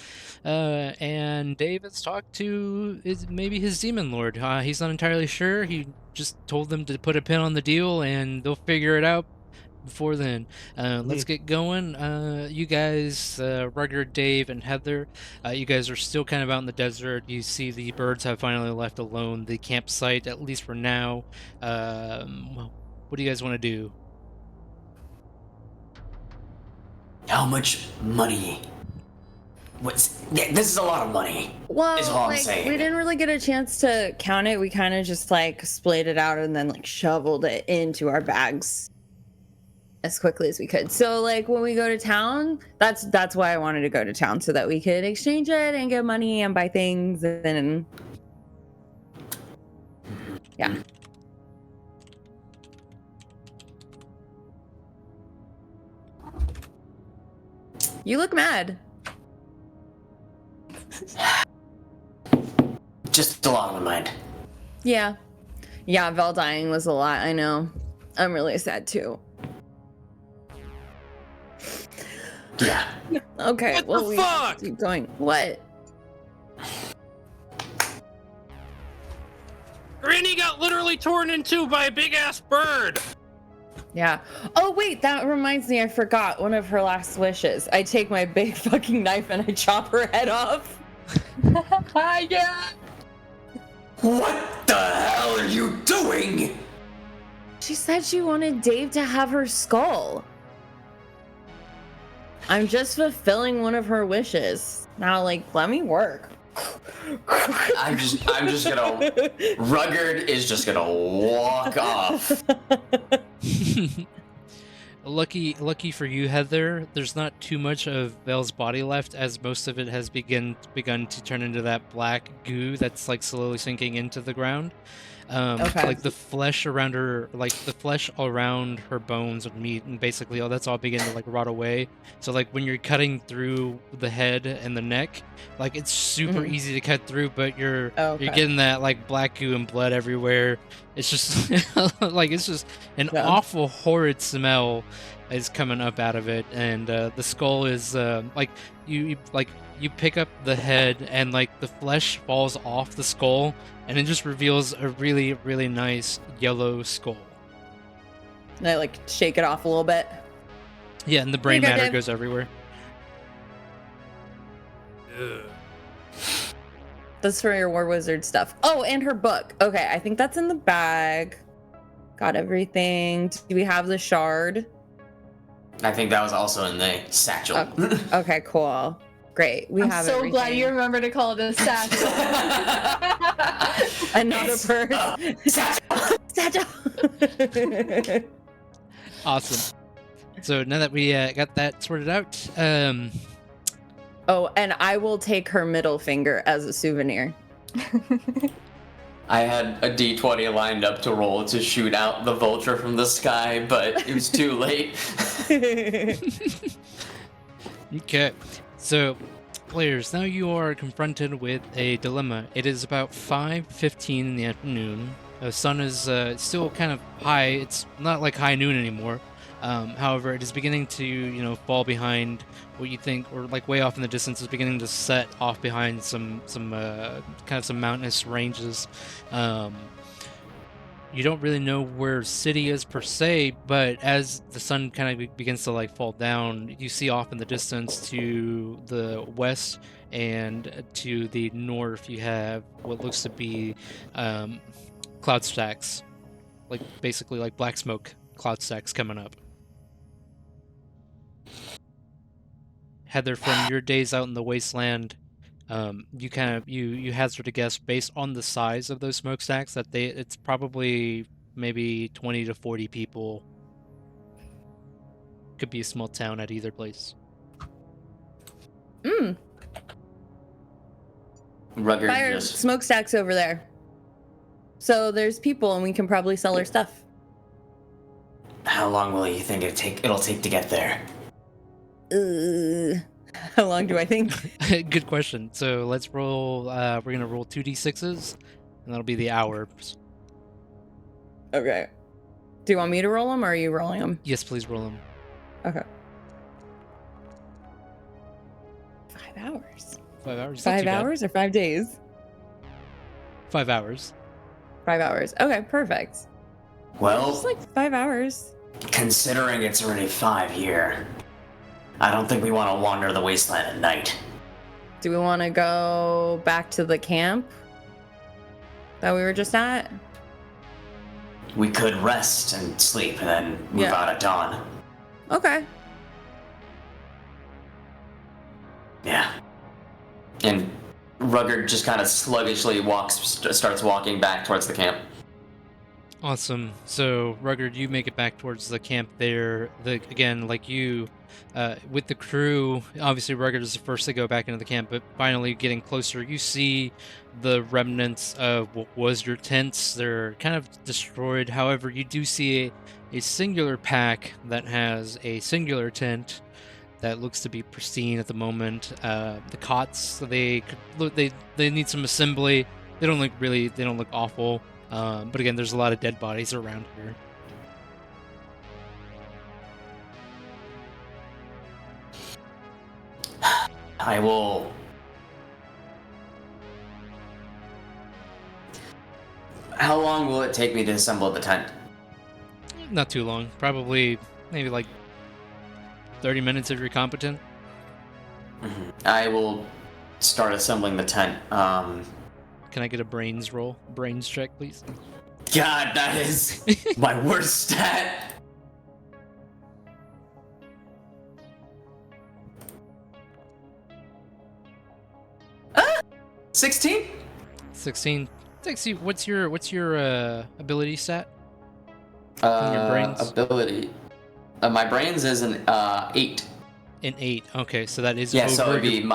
And Dave has talked to maybe his demon lord. He's not entirely sure. He just told them to put a pin on the deal, and they'll figure it out before then. Let's get going. You guys, Rugged, Dave, and Heather, you guys are still kind of out in the desert. You see the birds have finally left alone the campsite, at least for now. What do you guys want to do? How much money? This is a lot of money. Well, is all I'm like, saying. we didn't really get a chance to count it. We kind of just like splayed it out and then like shoveled it into our bags as quickly as we could. So like when we go to town, that's why I wanted to go to town, so that we could exchange it and get money and buy things, and then yeah. You look mad. Just a lot on my mind. Yeah. Vel dying was a lot, I know. I'm really sad too. Yeah. Okay, What well, the we fuck? keep going. What? Granny got literally torn in two by a big ass bird. Yeah. Oh, wait, that reminds me, I forgot one of her last wishes. I take my big fucking knife and I chop her head off. Yeah. What the hell are you doing? She said she wanted Dave to have her skull. I'm just fulfilling one of her wishes. Now, like, let me work. I'm just gonna. Rugged is just gonna walk off. Lucky for you, Heather, there's not too much of Vel's body left, as most of it has begun to turn into that black goo that's like slowly sinking into the ground. Okay. Like the flesh around her, bones and meat, and basically all that's all beginning to like rot away. So like when you're cutting through the head and the neck, like it's super easy to cut through, but you're getting that like black goo and blood everywhere. It's just like it's just an awful horrid smell is coming up out of it, and the skull is like you pick up the head and like the flesh falls off the skull, and it just reveals a really, really nice yellow skull. And I like shake it off a little bit. Yeah, and the brain matter goes everywhere. Ugh. That's for your War Wizard stuff. Oh, and her book. Okay, I think that's in the bag. Got everything. Do we have the shard? I think that was also in the satchel. Okay, cool. Great. I'm so glad you remember to call it a satchel. And not a purse. Satchel. Awesome. So now that we got that sorted out, Oh, and I will take her middle finger as a souvenir. I had a D20 lined up to roll to shoot out the vulture from the sky, but it was too late. Okay, so players, now you are confronted with a dilemma. It is about 5:15 in the afternoon. The sun is still kind of high. It's not like high noon anymore. However, it is beginning to, fall behind what you think, or like way off in the distance, is beginning to set off behind some mountainous ranges. You don't really know where city is per se, but as the sun kind of begins to like fall down, you see off in the distance to the west and to the north, you have what looks to be cloud stacks, like basically like black smoke cloud stacks coming up. Heather, from your days out in the wasteland, you hazard a guess based on the size of those smokestacks that it's probably maybe 20 to 40 people. Could be a small town at either place. Rugged Fire just... smokestacks over there. So there's people, and we can probably sell our stuff. How long will you think it'll take to get there? How long do I think? Good question. So let's roll. We're gonna roll 2d6s, and that'll be the hours. Okay. Do you want me to roll them or are you rolling them? Yes, please roll them. Okay. 5 hours. 5 hours. Not 5 too bad. hours or 5 days? 5 hours. 5 hours. Okay, perfect. Well, Just like 5 hours. considering it's already 5 here, I don't think we want to wander the wasteland at night. Do we want to go back to the camp that we were just at? We could rest and sleep and then move Yeah. out at dawn. Okay. Yeah. And Rugged just kind of sluggishly starts walking back towards the camp. Awesome. So, Rugged, you make it back towards the camp there. Again, like you, with the crew, obviously Rugged is the first to go back into the camp, but finally getting closer, you see the remnants of what was your tents. They're kind of destroyed. However, you do see a singular pack that has a singular tent that looks to be pristine at the moment. The cots, they need some assembly. They don't look awful. But again, there's a lot of dead bodies around here. I will... How long will it take me to assemble the tent? Not too long. Probably maybe like 30 minutes if you're competent. I will start assembling the tent. Can I get a brains check, please? God, that is my worst stat. 16? 16. Takes you. What's your ability stat? On your brains? Ability. My brains is an 8. An 8. Okay, so that is Yeah, over so it would your- be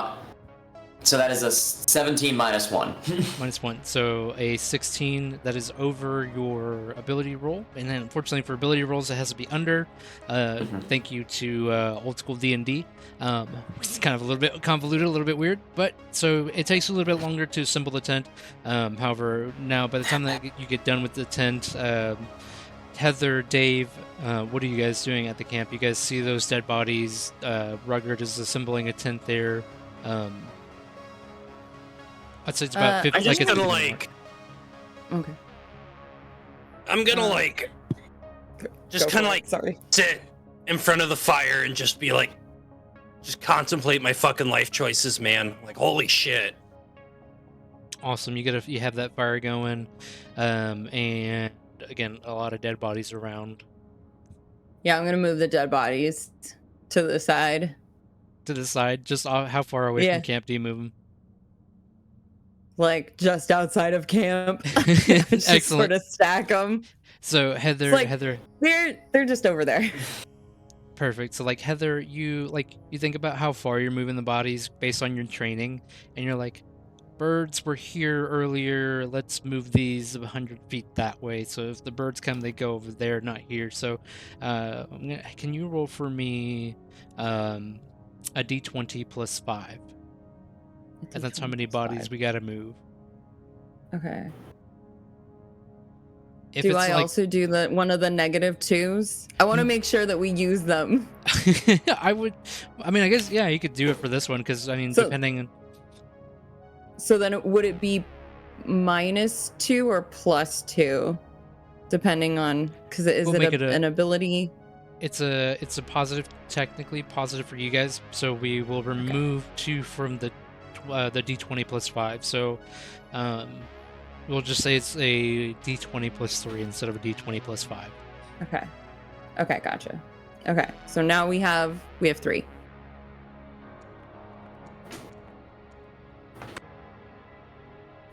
so that is a 17 minus 1. minus 1. So a 16, that is over your ability roll. And then unfortunately for ability rolls, it has to be under. Thank you to old school D&D. It's kind of a little bit convoluted, a little bit weird. But so it takes a little bit longer to assemble the tent. However, now by the time that you get done with the tent, Heather, Dave, what are you guys doing at the camp? You guys see those dead bodies. Rugged is assembling a tent there. I'd say it's about 50 I'm just seconds. gonna like. Okay. I'm gonna like. Just Go kind of for it, like sorry. sit in front of the fire and just be like, just contemplate my fucking life choices, man. Like, holy shit. Awesome. You have that fire going, and again, a lot of dead bodies around. Yeah, I'm gonna move the dead bodies to the side. To the side, just how far away Yeah. from camp do you move them? Like just outside of camp. Just Excellent. sort of stack them. So Heather, It's like- Heather, They're just over there. perfect. So like Heather, you think about how far you're moving the bodies based on your training, and you're like, birds were here earlier. Let's move these 100 feet that way. So if the birds come, they go over there, not here. So, can you roll for me a d20 plus 5? And that's how many bodies we gotta move. Okay. If Do it's I like, also do one of the -2s? I want to make sure that we use them. I guess, yeah, you could do it for this one, because, I mean, So- depending on... So then would it be -2 or +2? Depending on, because is We'll it make it an ability? It's a positive, technically positive for you guys, so we will remove 2 from the d20 plus 5. So we'll just say it's a d20 plus 3 instead of a d20 plus 5. Okay, gotcha. Okay, so now we have 3.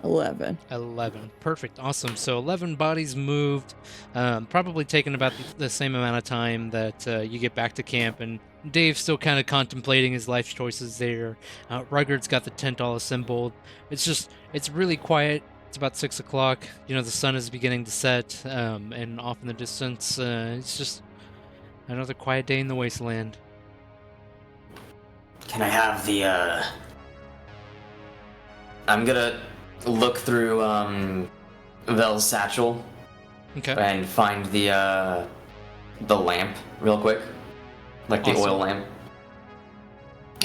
$11. 11. Perfect. Awesome. So 11 bodies moved, probably taking about the same amount of time that you get back to camp, and Dave's still kind of contemplating his life choices there. Rugged's got the tent all assembled. It's really quiet. It's about 6 o'clock. You know, the sun is beginning to set, and off in the distance, it's just another quiet day in the wasteland. Can I have the, I'm gonna look through, Vel's satchel Okay. and find the lamp real quick. Like the Awesome. oil lamp.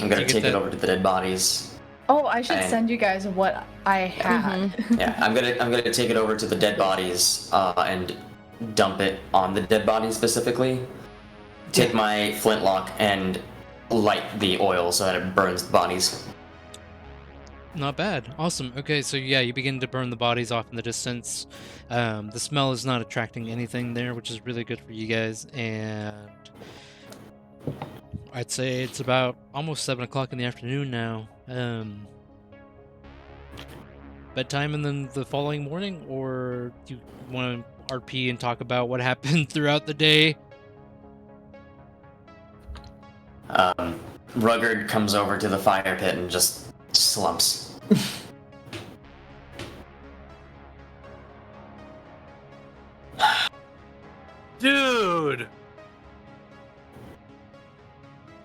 I'm gonna You get take it that- over to the dead bodies. Oh, I should And- send you guys what I had. Yeah, I'm gonna take it over to the dead bodies, and dump it on the dead bodies specifically. Take my flintlock and light the oil so that it burns the bodies. Not bad. Awesome. Okay, so yeah, you begin to burn the bodies off in the distance. The smell is not attracting anything there, which is really good for you guys. And I'd say it's about almost 7 o'clock in the afternoon now. Bedtime and then the following morning, or do you want to RP and talk about what happened throughout the day? Rugged comes over to the fire pit and just slumps. Dude!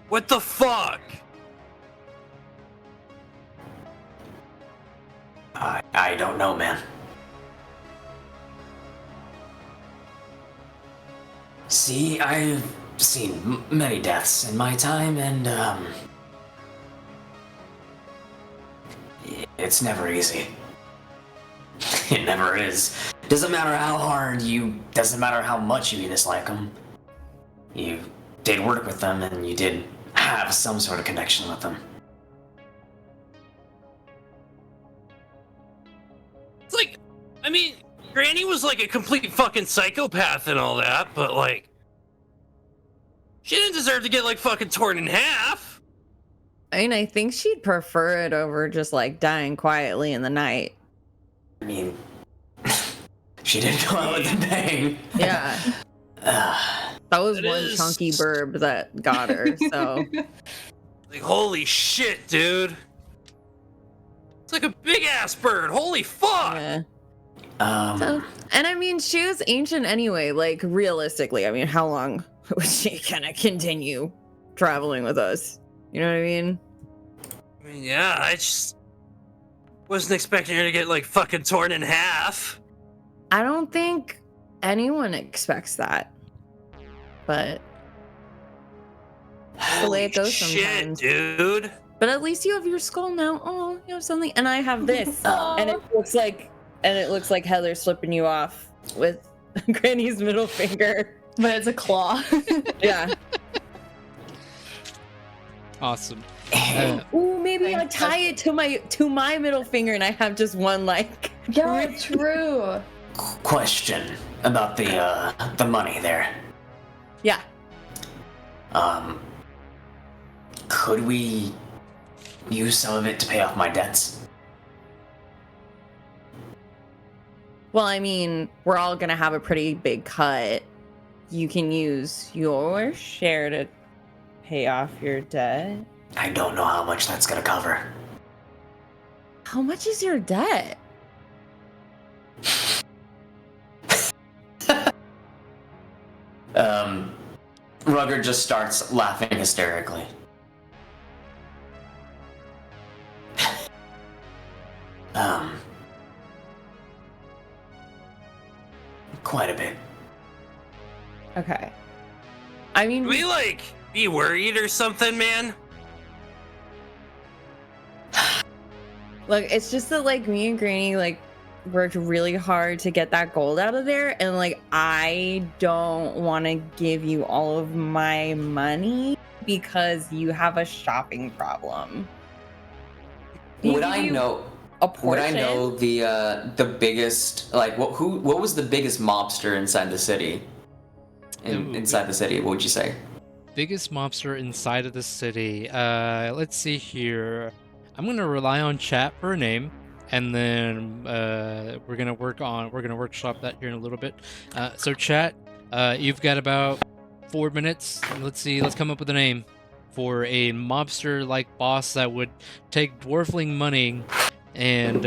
What the fuck? I don't know, man. See, I've seen many deaths in my time, and, it's never easy. It never is. Doesn't matter how hard doesn't matter how much you dislike them. You did work with them, and you did have some sort of connection with them. It's like, I mean, Granny was like a complete fucking psychopath and all that, but like, she didn't deserve to get like fucking torn in half. I mean, I think she'd prefer it over just like dying quietly in the night. I mean, she did go out with a bang. Yeah. That was That one is- chunky burb that got her, so. Like, holy shit, dude. It's like a big ass bird. Holy fuck. Yeah. Um, So, and I mean, she was ancient anyway, like realistically. I mean, how long would she kind of continue traveling with us? You know what I mean? I mean, yeah, I just wasn't expecting her to get like fucking torn in half. I don't think anyone expects that. But the way it goes Shit, sometimes. dude. But at least you have your skull now. Oh, you have something. And I have this. And it looks like Heather's flipping you off with Granny's middle finger. But it's a claw. Yeah. Awesome. Ooh, maybe I Thanks. tie it to my middle finger and I have just one like. Yeah, true. question about the money there. Yeah. Could we use some of it to pay off my debts? Well, I mean, we're all gonna have a pretty big cut. You can use your share to pay off your debt. I don't know how much that's gonna cover. How much is your debt? Rugger just starts laughing hysterically. Quite a bit. Okay. I mean, Can we like be worried or something, man? look, it's just that like me and Granny like worked really hard to get that gold out of there, and like I don't want to give you all of my money because you have a shopping problem. Would Give I you know? a Would I portion? know the biggest, like, what was the biggest mobster inside the city? Inside the city, what would you say? Biggest mobster inside of the city. Let's see here. I'm gonna rely on chat for a name, and then we're gonna workshop that here in a little bit. So chat, you've got about 4 minutes. Let's see. Let's come up with a name for a mobster-like boss that would take dwarfling money and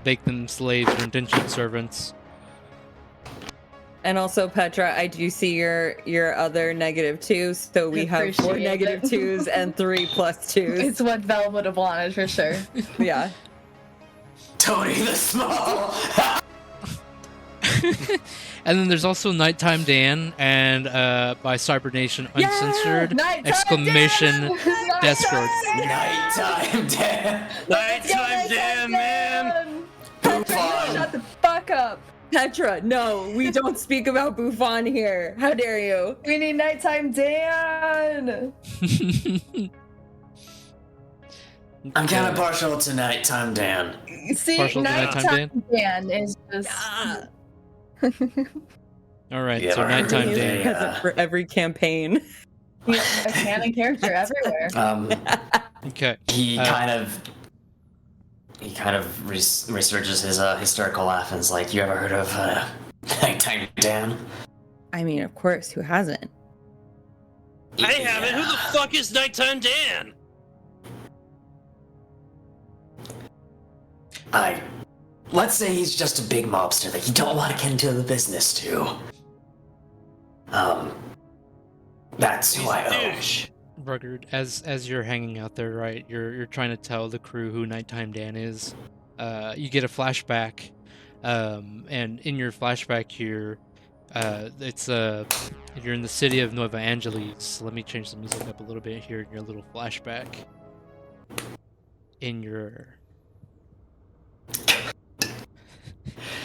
make them slaves or indentured servants. And also, Petra, I do see your other -2, so we have 4 Appreciate it. -2s and 3 +2s. It's what Vel would have wanted for sure. Yeah. Tony the Small. And then there's also Nighttime Dan and by Cybernation Uncensored Nighttime exclamation Dan! Deathstroke. Nighttime Dan. Nighttime Dan, man. Buffon. Shut the fuck up. Petra, no, we don't speak about Buffon here. How dare you? We need Nighttime Dan. I'm kind of partial to Nighttime Dan. See, Partial to Nighttime Nighttime Dan is just. Ah, All right, Yeah, so I Nighttime really Dan. did. present for every campaign. He's a canon character everywhere. Okay. He kind of resurges his hysterical laugh and is like, "You ever heard of Nighttime Dan?" I mean, of course, who hasn't? I haven't. Who the fuck is Nighttime Dan? Let's say he's just a big mobster that you don't want to get into the business to. That's who I owe. Douche. Rugged, as you're hanging out there, right? You're trying to tell the crew who Nighttime Dan is. You get a flashback, and in your flashback here, it's you're in the city of Nueva Angeles. Let me change the music up a little bit here in your little flashback. In your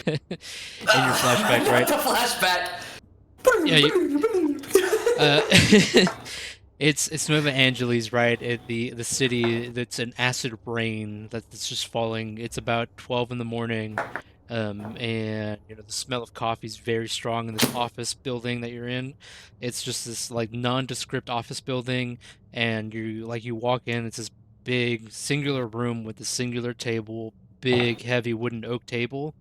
flashback, right? The flashback. Yeah, it's Nueva Angeles, right? The city that's an acid rain that's just falling. It's about 12 in the morning, and the smell of coffee is very strong in this office building that you're in. It's just this like nondescript office building, and you walk in. It's this big singular room with a singular table, big heavy wooden oak table.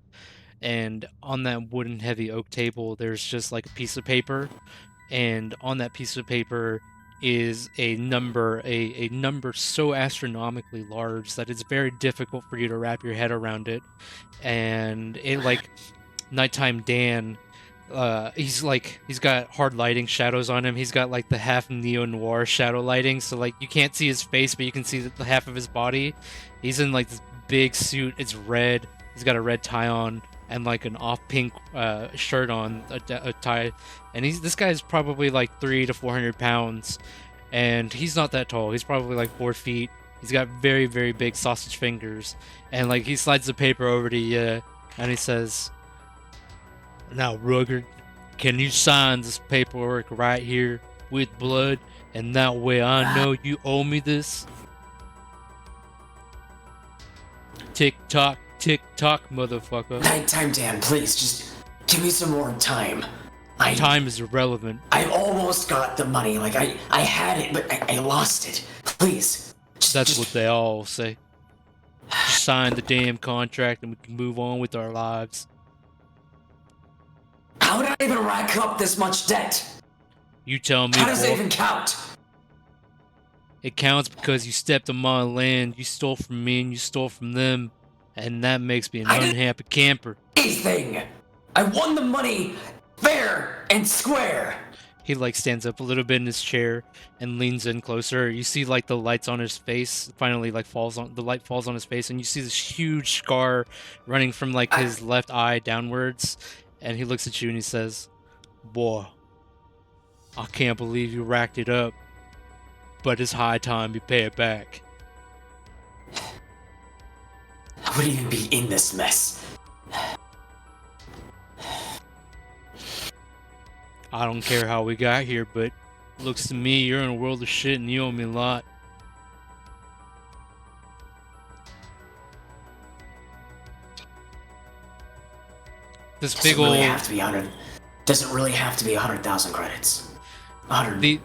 And on that wooden heavy oak table there's just like a piece of paper, and on that piece of paper is a number so astronomically large that it's very difficult for you to wrap your head around it. And it like Nighttime Dan, he's got hard lighting shadows on him. He's got like the half neo-noir shadow lighting, so like you can't see his face but you can see the half of his body. He's in like this big suit. It's red. He's got a red tie on and like an off pink shirt on, a tie, and this guy's probably like 300 to 400 pounds, and he's not that tall. He's probably like 4 feet. He's got very, very big sausage fingers, and like he slides the paper over to you, and he says, "Now, Rugged, can you sign this paperwork right here with blood, and that way I know you owe me this?" Tick tock. Tick tock, motherfucker. Nighttime Dan, please, just give me some more time. Time is irrelevant. I almost got the money. Like, I had it, but I lost it. Please. That's what they all say. Just sign the damn contract and we can move on with our lives. How did I even rack up this much debt? You tell me, How does it boy. even count? It counts because you stepped on my land, you stole from me, and you stole from them. And that makes me an I didn't- unhappy camper. Anything. I won the money fair and square. He like stands up a little bit in his chair and leans in closer. You see like the lights on his face finally like the light falls on his face, and you see this huge scar running from like his left eye downwards. And he looks at you and he says, "Boy, I can't believe you racked it up, but it's high time you pay it back." I wouldn't even be in this mess. I don't care how we got here, but looks to me you're in a world of shit and you owe me a lot. This big Does it really old have to be 100? Does it really have to be 100,000 credits? 100.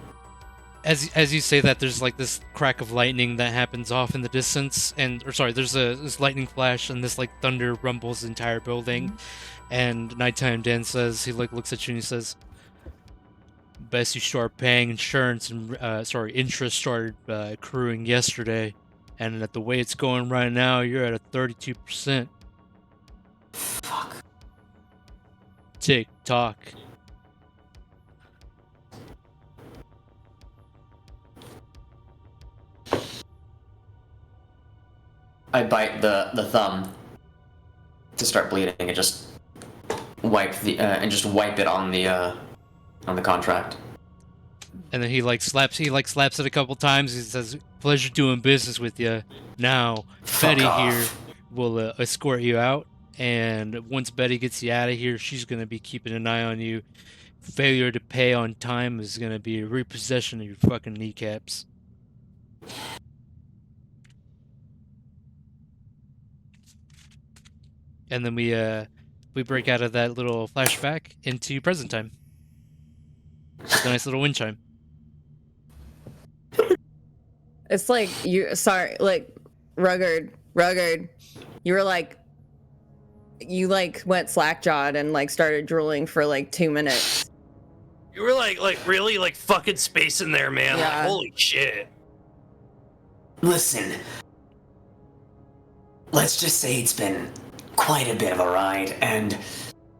As you say that, there's like this crack of lightning that happens off in the distance, there's this lightning flash and this like thunder rumbles the entire building, and Nighttime Dan says, he like looks at you and he says, "Best you start paying insurance and interest started accruing yesterday, and at the way it's going right now, you're at a 32%. Fuck. Tick tock. I bite the thumb to start bleeding and just wipe it on the contract. And then he slaps it a couple times. He says, "Pleasure doing business with you. Now, Fuck Betty off. here will escort you out. And once Betty gets you out of here, she's gonna be keeping an eye on you. Failure to pay on time is gonna be a repossession of your fucking kneecaps." And then we break out of that little flashback into present time. It's a nice little wind chime. It's like Rugged. You went slack-jawed and started drooling for 2 minutes. You were really fucking space in there, man. Yeah. Like, holy shit. Listen, let's just say it's been quite a bit of a ride, and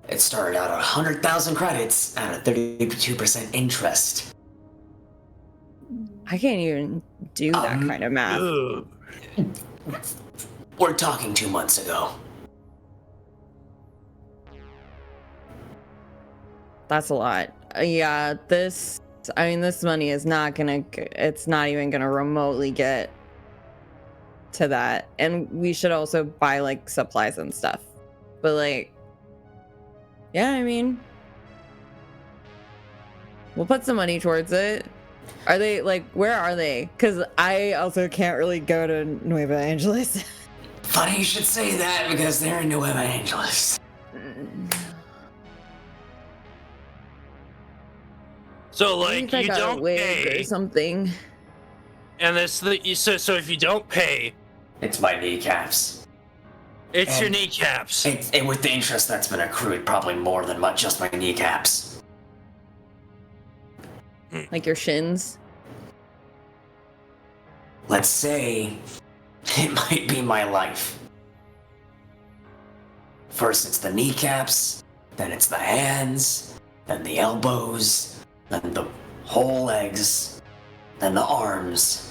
it started out at 100,000 credits at a 32% interest. I can't even do that kind of math. Ugh. We're talking 2 months ago. That's a lot. Yeah, this money is not it's not even gonna remotely get to that. And we should also buy supplies and stuff. But yeah, I mean, we'll put some money towards it. Are they where are they? Because I also can't really go to Nueva Angeles. Funny you should say that, because they're in Nueva Angeles. So I you think I got a don't wig pay, or something. and so if you don't pay, It's my kneecaps. it's your And- kneecaps. And with the interest that's been accrued, probably more than just my kneecaps. Like your shins. Let's say it might be my life. First it's the kneecaps, then it's the hands, then the elbows, then the whole legs, then the arms.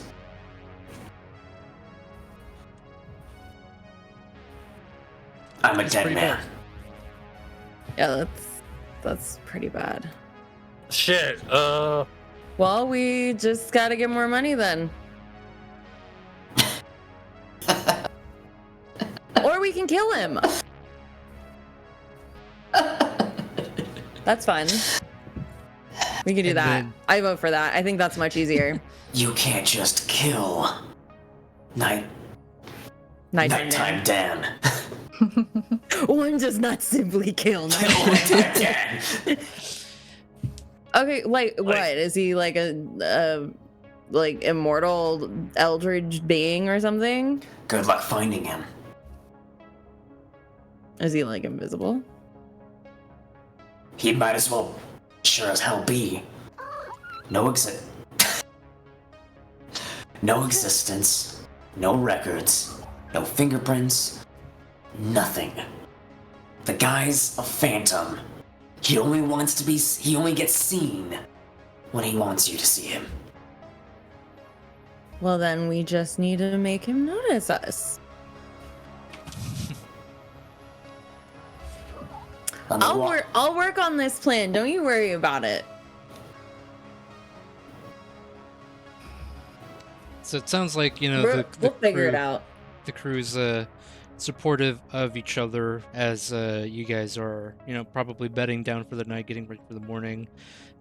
I'm a dead pretty man. bad. Yeah, that's pretty bad. Shit. Well, we just gotta get more money then. Or we can kill him. That's fun. We can do And that. then- I vote for that. I think that's much easier. You can't just kill Nighttime Nighttime Dan. One does not simply kill. Nighttime Dan. Okay, what is he a immortal eldritch being or something? Good luck finding him. Is he invisible? He might as well sure as hell be. No existence, no records, no fingerprints, nothing. The guy's a phantom. He only gets seen when he wants you to see him. Well, then we just need to make him notice us. I'll work on this plan. Don't you worry about it. So it sounds like, We'll figure it out. The crew's supportive of each other as you guys are, probably bedding down for the night, getting ready for the morning.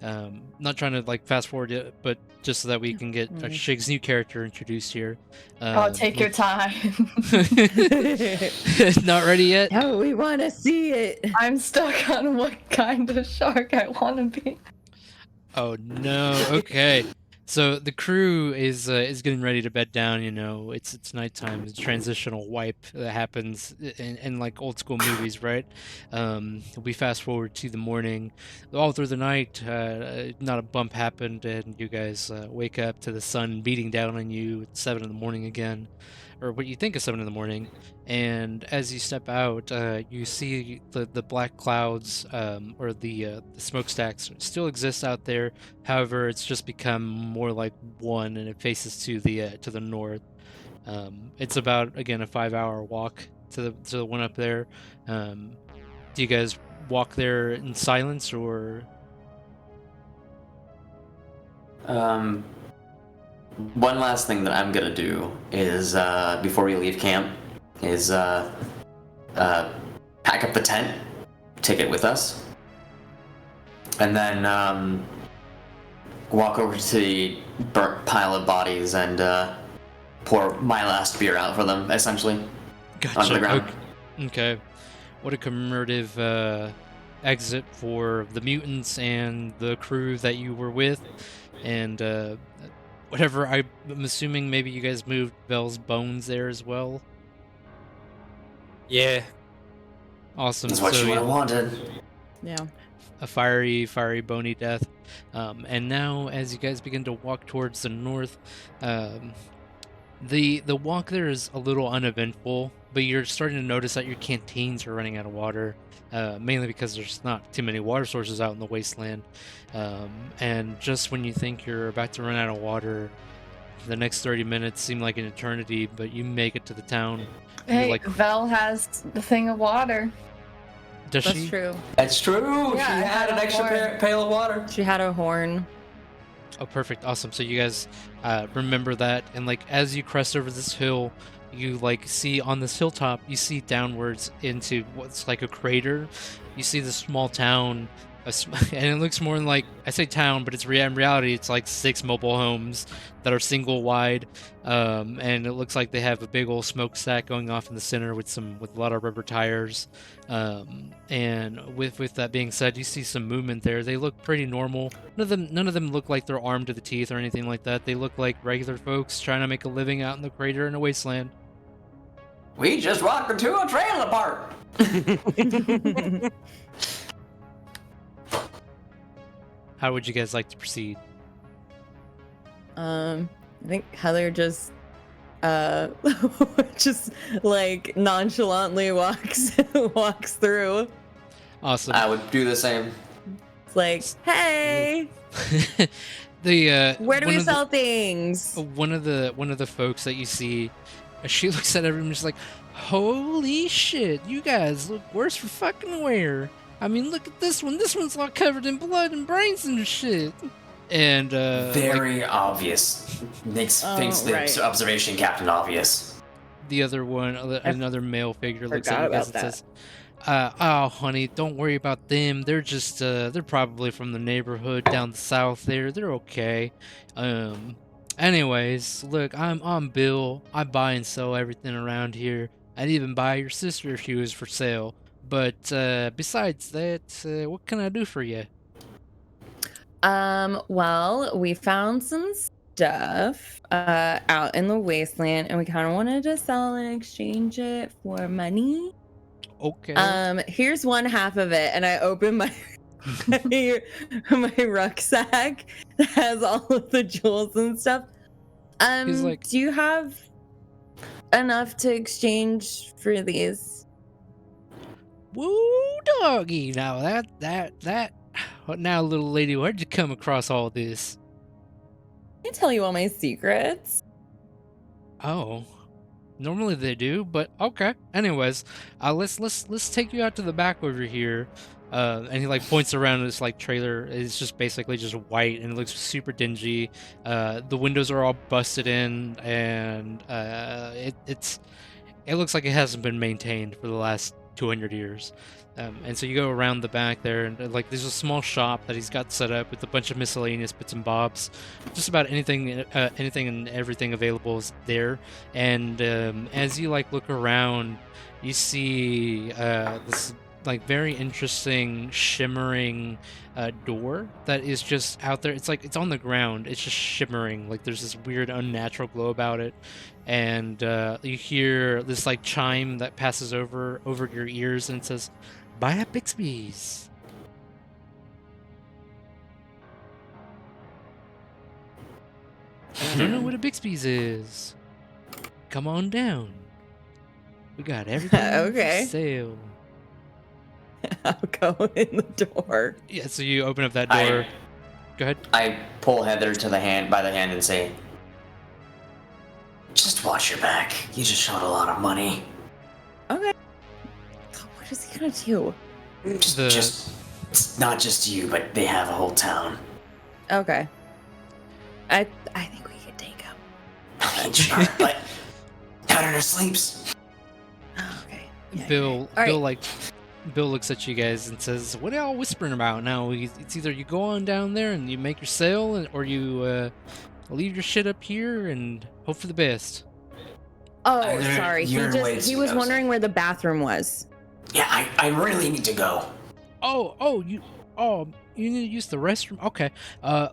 Not trying to fast forward it, but just so that we can get Shig's new character introduced here. I'll take your time. Not ready yet? No, we want to see it. I'm stuck on what kind of shark I want to be. Oh no. Okay. So the crew is getting ready to bed down. You know, it's nighttime. It's a transitional wipe that happens in like old school movies, right? We fast forward to the morning. All through the night, not a bump happened, and you guys wake up to the sun beating down on you at 7 in the morning again, or what you think is 7 in the morning. And as you step out, you see the black clouds, or the smokestacks still exist out there. However, it's just become more like one, and it faces to the north. It's about, again, a 5-hour walk to the one up there. Do you guys walk there in silence, or? One last thing that I'm gonna do is, before we leave camp, is pack up the tent, take it with us, and then walk over to the burnt pile of bodies and pour my last beer out for them, essentially. Gotcha. Onto the ground. Okay. What a commemorative exit for the mutants and the crew that you were with, and whatever. I'm assuming maybe you guys moved Vel's bones there as well. Yeah. Awesome. That's what So, you would have wanted. Yeah. a fiery, bony death. And now, as you guys begin to walk towards the north, the walk there is a little uneventful, but you're starting to notice that your canteens are running out of water, mainly because there's not too many water sources out in the wasteland. And just when you think you're about to run out of water, the next 30 minutes seem like an eternity, but you make it to the town. Hey, Vel has the thing of water. Does That's she? true. That's true. Yeah, she I had had an a extra horn. pail of water. She had a horn. Oh, perfect. Awesome. So you guys remember that, and like as you crest over this hill, you like see on this hilltop, you see downwards into what's like a crater. You see this small town, and it looks more like, I say town, but it's in reality it's like 6 mobile homes that are single wide, and it looks like they have a big old smokestack going off in the center with a lot of rubber tires. And with that being said, you see some movement there. They look pretty normal. None of them look like they're armed to the teeth or anything like that. They look like regular folks trying to make a living out in the crater in a wasteland. We just walked into a trailer park. How would you guys like to proceed? I think Heather just just like nonchalantly walks through. Awesome. I would do the same. It's like, hey, where do we sell things? One of the folks that you see, she looks at everyone just like, holy shit, you guys look worse for fucking wear. I mean, look at this one. This one's all covered in blood and brains and shit. And very obvious. Makes the right. observation captain obvious. the other one, another male figure, looks forgot at you guys about and says, "Oh, honey, don't worry about them. They're just they're probably from the neighborhood down the south there. They're okay. Anyways, look, I'm Bill. I buy and sell everything around here. I'd even buy your sister if she was for sale. But besides that, what can I do for you?" Well, we found some stuff out in the wasteland, and we kind of wanted to sell and exchange it for money. Okay. Here's one half of it, and I open my my rucksack that has all of the jewels and stuff. He's like, do you have enough to exchange for these? "Woo, doggy! Now that. Now, little lady, where'd you come across all this?" I can tell you all my secrets. Oh, normally they do, but okay. Anyways, let's take you out to the back over here. And he like points around this like trailer. It's just basically just white and it looks super dingy. The windows are all busted in, and it looks like it hasn't been maintained for the last 200 years. And so you go around the back there, and like there's a small shop that he's got set up with a bunch of miscellaneous bits and bobs. Just about anything and everything available is there. And as you like look around, you see this like very interesting shimmering door that is just out there. It's like it's on the ground. It's just shimmering. Like there's this weird unnatural glow about it, and you hear this like chime that passes over your ears and it says, "Buy at Bixby's." I don't know what a Bixby's is. Come on down. We got everything Okay. for sale. I'll go in the door. Yeah, so you open up that door. Go ahead. I pull Heather by the hand and say, "Just watch your back. You just showed a lot of money. Okay. What is he gonna do? Just it's not just you, but they have a whole town." Okay. I think we can take him. I mean, sure, but Heather sleeps. Oh, okay. Yeah, Bill, yeah. Bill, All like, Bill looks at you guys and says, "What are y'all whispering about now? It's either you go on down there and you make your sale, or you leave your shit up here and hope for the best." Oh, Either sorry. He you're way he too was nosy. wondering where the bathroom was. Yeah, I really need to go. You need to use the restroom. Okay.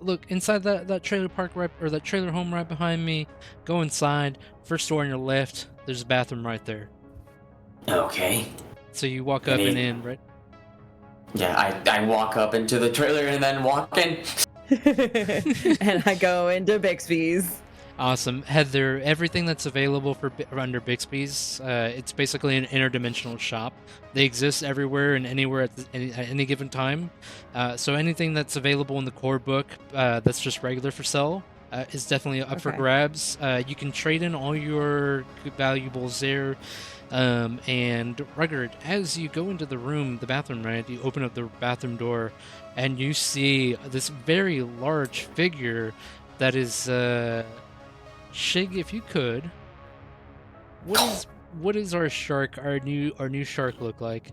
Look inside that trailer park that trailer home right behind me. Go inside. First door on your left. There's a bathroom right there. Okay. So you walk up and in, right? Yeah, I walk up into the trailer and then walk in. And I go into Bixby's. Awesome. Heather, everything that's available for under Bixby's, it's basically an interdimensional shop. They exist everywhere and anywhere at any given time. So anything that's available in the core book that's just regular for sale is definitely up for Okay. grabs. You can trade in all your valuables there. And Rugged, as you go into the room, the bathroom, right, you open up the bathroom door and you see this very large figure that is... Shig, if you could, what is our shark, our new shark look like?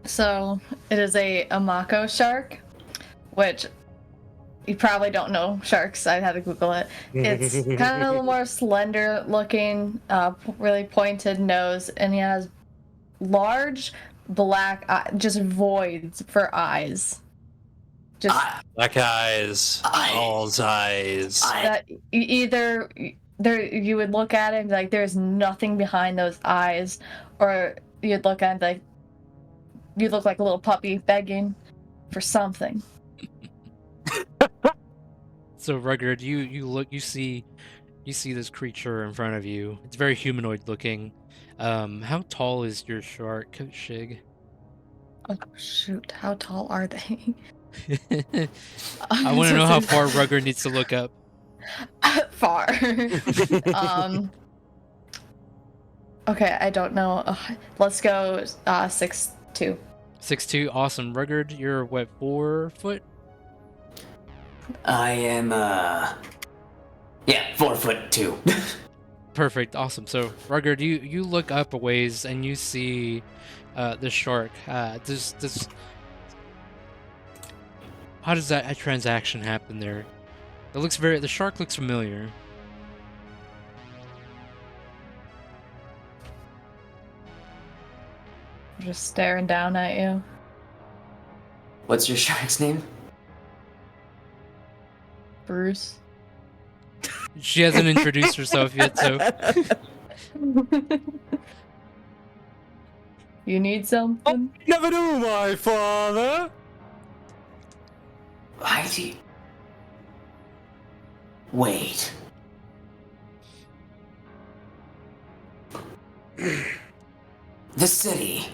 So it is a mako shark, which you probably don't know sharks. I had to Google it. It's kind of a little more slender looking, really pointed nose, and he has large black just voids for eyes. Just Black eyes, all's eyes. that either there you would look at it and be like, there's nothing behind those eyes, or you'd look at it like you look like a little puppy begging for something. So Rugged, you see this creature in front of you. It's very humanoid looking. How tall is your shark, Shig? Oh shoot, how tall are they? I want to know how far Rugged needs to look up. Far. Okay, I don't know. Let's go 6'2". 6'2", awesome. Rugged, you're what, 4 foot? I am 4'2". Perfect, awesome. So Rugged, you look up a ways and you see the shark. This how does that transaction happen there? The shark looks familiar. Just staring down at you. What's your shark's name? Bruce. She hasn't introduced herself yet, so You need something? Never knew my father. Why do you... Wait. The city.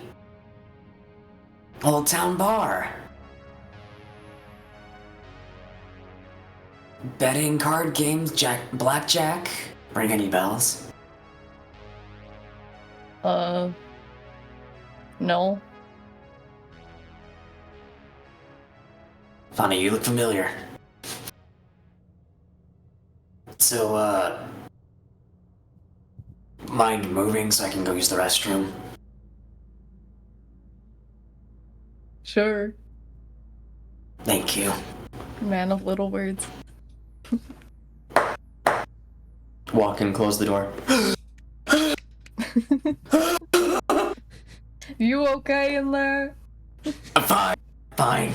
Old Town Bar. Betting, card games, blackjack. Ring any bells? No. Funny, you look familiar. So, mind moving so I can go use the restroom? Sure. Thank you. Man of little words. Walk in, close the door. You okay in there? Fine. Fine.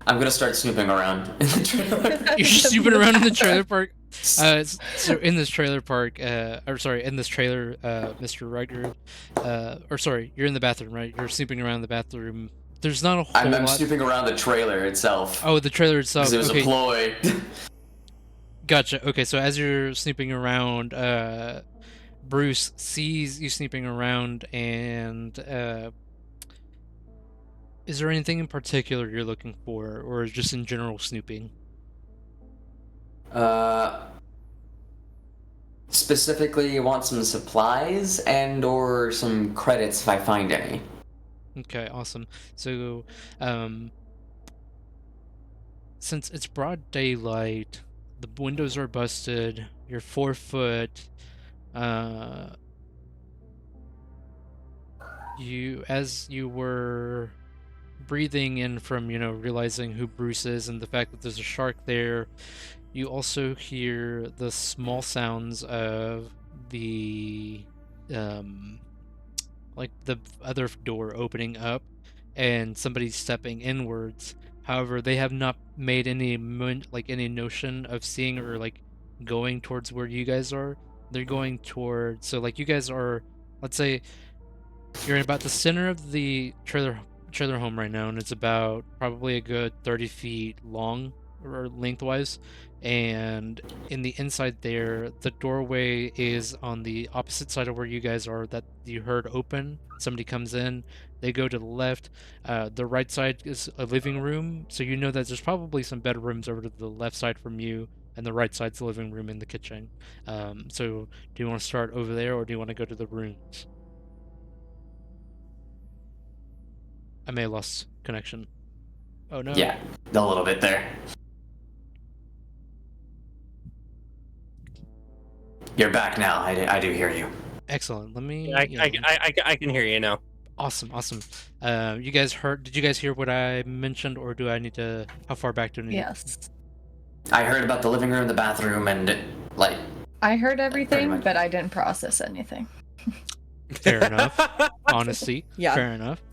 I'm gonna start snooping around in the trailer. You're snooping around in the trailer park. So in this trailer park, in this trailer, Mr. Ryder, you're in the bathroom, right? You're snooping around the bathroom. There's not a whole I'm lot. snooping around the trailer itself. Oh, the trailer itself. Because it was a ploy. Gotcha. Okay, so as you're snooping around, Bruce sees you snooping around, and is there anything in particular you're looking for, or just in general snooping? Specifically, you want some supplies and/or some credits if I find any. Okay, awesome. So, since it's broad daylight, the windows are busted. You're 4 foot. As you were breathing in from, realizing who Bruce is and the fact that there's a shark there, you also hear the small sounds of the, like the other door opening up and somebody stepping inwards. However, they have not made any notion of seeing or like going towards where you guys are. They're going towards, so like you guys are, let's say you're in about the center of the trailer home right now, and it's about probably a good 30 feet long or lengthwise, and in the inside there, the doorway is on the opposite side of where you guys are that you heard open. Somebody comes in, they go to the left. The right side is a living room, so you know that there's probably some bedrooms over to the left side from you, and the right side's the living room and the kitchen. So do you want to start over there, or do you want to go to the rooms? I may have lost connection. Oh no. Yeah, a little bit there. You're back now. I do hear you. Excellent. Let me. I can hear you now. Awesome. You guys heard? Did you guys hear what I mentioned, or do I need to? How far back do I need? Yes. I heard about the living room, the bathroom, and like. I heard everything, but I didn't process anything. Fair enough. Honesty. Yeah. Fair enough.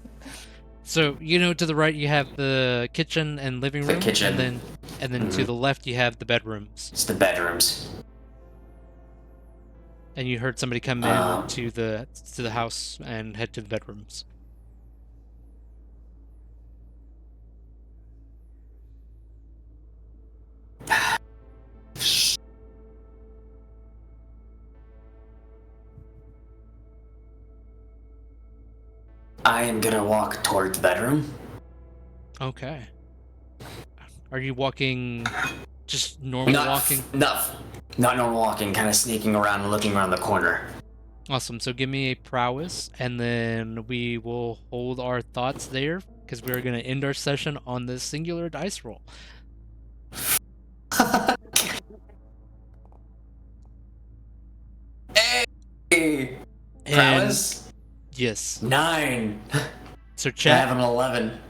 So to the right you have the kitchen and living room. The kitchen. And then to the left you have the bedrooms. It's the bedrooms. And you heard somebody come in to the house and head to the bedrooms. I am gonna walk towards the bedroom. Okay. Are you walking just normal walking? Not normal walking, kind of sneaking around and looking around the corner. Awesome. So give me a prowess, and then we will hold our thoughts there, because we're going to end our session on this singular dice roll. Hey! And Prowess? yes. 9. So I chat. have an 11.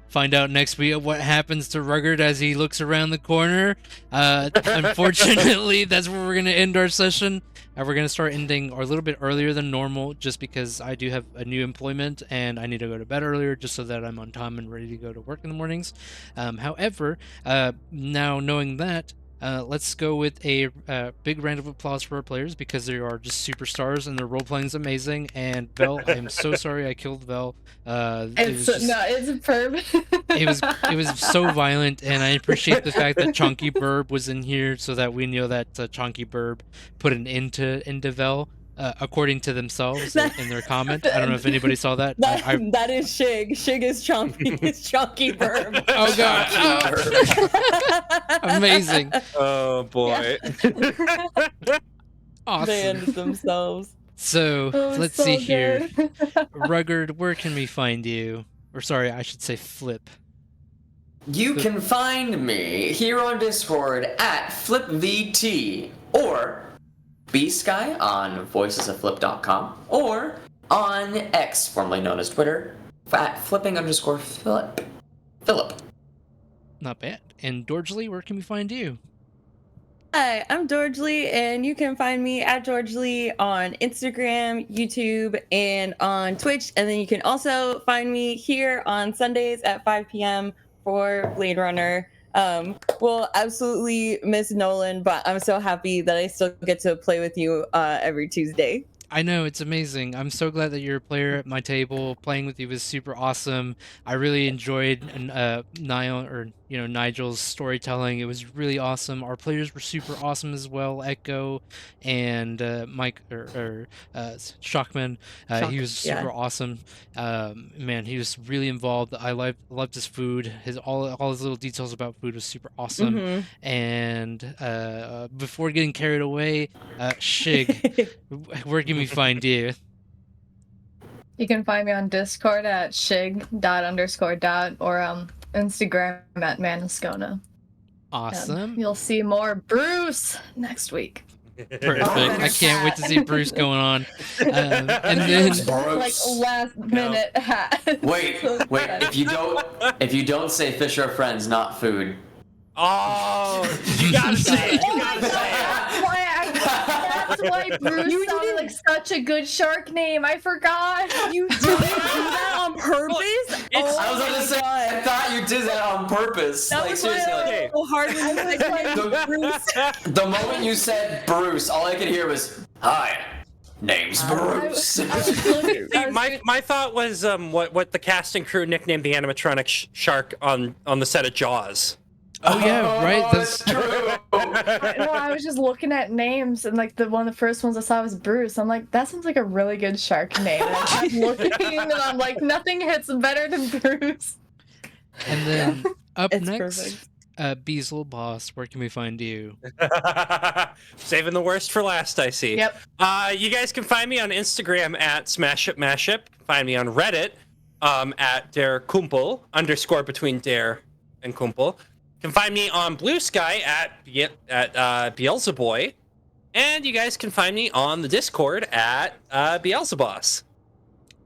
Find out next week what happens to Rugged as he looks around the corner. Unfortunately, that's where we're going to end our session. We're going to start ending a little bit earlier than normal, just because I do have a new employment and I need to go to bed earlier just so that I'm on time and ready to go to work in the mornings. However, now knowing that, let's go with a big round of applause for our players, because they are just superstars and their role playing is amazing. And Vel, I'm so sorry I killed Vel. It's a perfect. It was so violent, and I appreciate the fact that Chunky Burb was in here so that we know that Chunky Burb put an end to Vel. According to themselves in their comment. I don't know if anybody saw that. That is Shig. Shig is Chunky. It's Chunky Burb. Oh god. Amazing. Oh boy. Awesome. They ended themselves. So let's so see here. good. Rugged, where can we find you? Or sorry, I should say Flip. You can find me here on Discord at FlipVT or BSky on voicesofflip.com or on X, formerly known as Twitter, at flipping_Philip. Not bad. And Dorsley, where can we find you? Hi, I'm George Lee, and you can find me at George Lee on Instagram, YouTube, and on Twitch. And then you can also find me here on Sundays at 5 p.m. for Blade Runner. We'll absolutely miss Nolan, but I'm so happy that I still get to play with you every Tuesday. I know, it's amazing. I'm so glad that you're a player at my table. Playing with you was super awesome. I really enjoyed Nigel's storytelling. It was really awesome. Our players were super awesome as well. Echo and Mike Shockman. He was super awesome. Man, he was really involved. I loved his food. All his little details about food was super awesome. Mm-hmm. And before getting carried away, Shig, where can we find you? You can find me on Discord at shig._. or Instagram at Manascona. Awesome. You'll see more Bruce next week. Perfect. I can't wait to see Bruce going on. And then like last minute hat. Wait. If you don't say fish are friends, not food. Oh, you gotta say it. You gotta say it. That's why Bruce sounded like such a good shark name. I forgot. You didn't do that on purpose? I was going to say, I thought you did that on purpose. That like, was seriously. like, so hard when you said Bruce. The moment you said Bruce, all I could hear was, "Hi, name's Bruce." See, my thought was what the cast and crew nicknamed the animatronic shark on the set of Jaws. Oh yeah, right. That's true. No, I was just looking at names, and like one of the first ones I saw was Bruce. I'm like, that sounds like a really good shark name. And I kept looking, and I'm like, nothing hits better than Bruce. And then up It's next, Beazle Boss, where can we find you? Saving the worst for last, I see. Yep. You guys can find me on Instagram at SmashUpMashup. Find me on Reddit at DareKumpel _ between Dare and Kumpel. You can find me on Blue Sky at Beelzeboy. And you guys can find me on the Discord at Beelzeboss.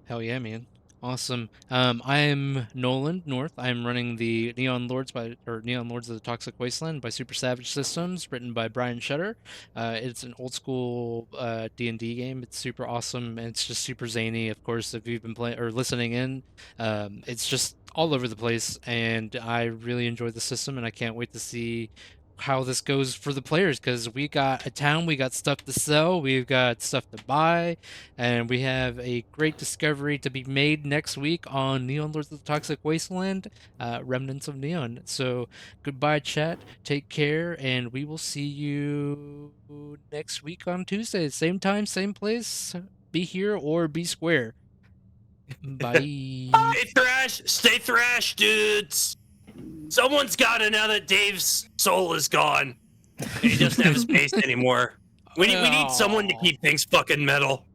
Hell yeah, man. Awesome. I'm Noland Norf. I'm running the Neon Lords of the Toxic Wasteland by Super Savage Systems, written by Brian Shutter. It's an old school D&D game. It's super awesome, and it's just super zany. Of course, if you've been playing or listening in, it's just all over the place, and I really enjoy the system, and I can't wait to see how this goes for the players, because we got a town, we got stuff to sell, we've got stuff to buy, and we have a great discovery to be made next week on Neon Lords of the Toxic Wasteland, Remnants of Neon. So goodbye, chat, take care, and we will see you next week on Tuesday, same time, same place. Be here or be square. Bye. Stay thrash, dudes. Someone's got to know that Dave's soul is gone. He doesn't have space anymore. We need someone to keep things fucking metal.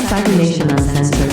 Cybernation Uncensored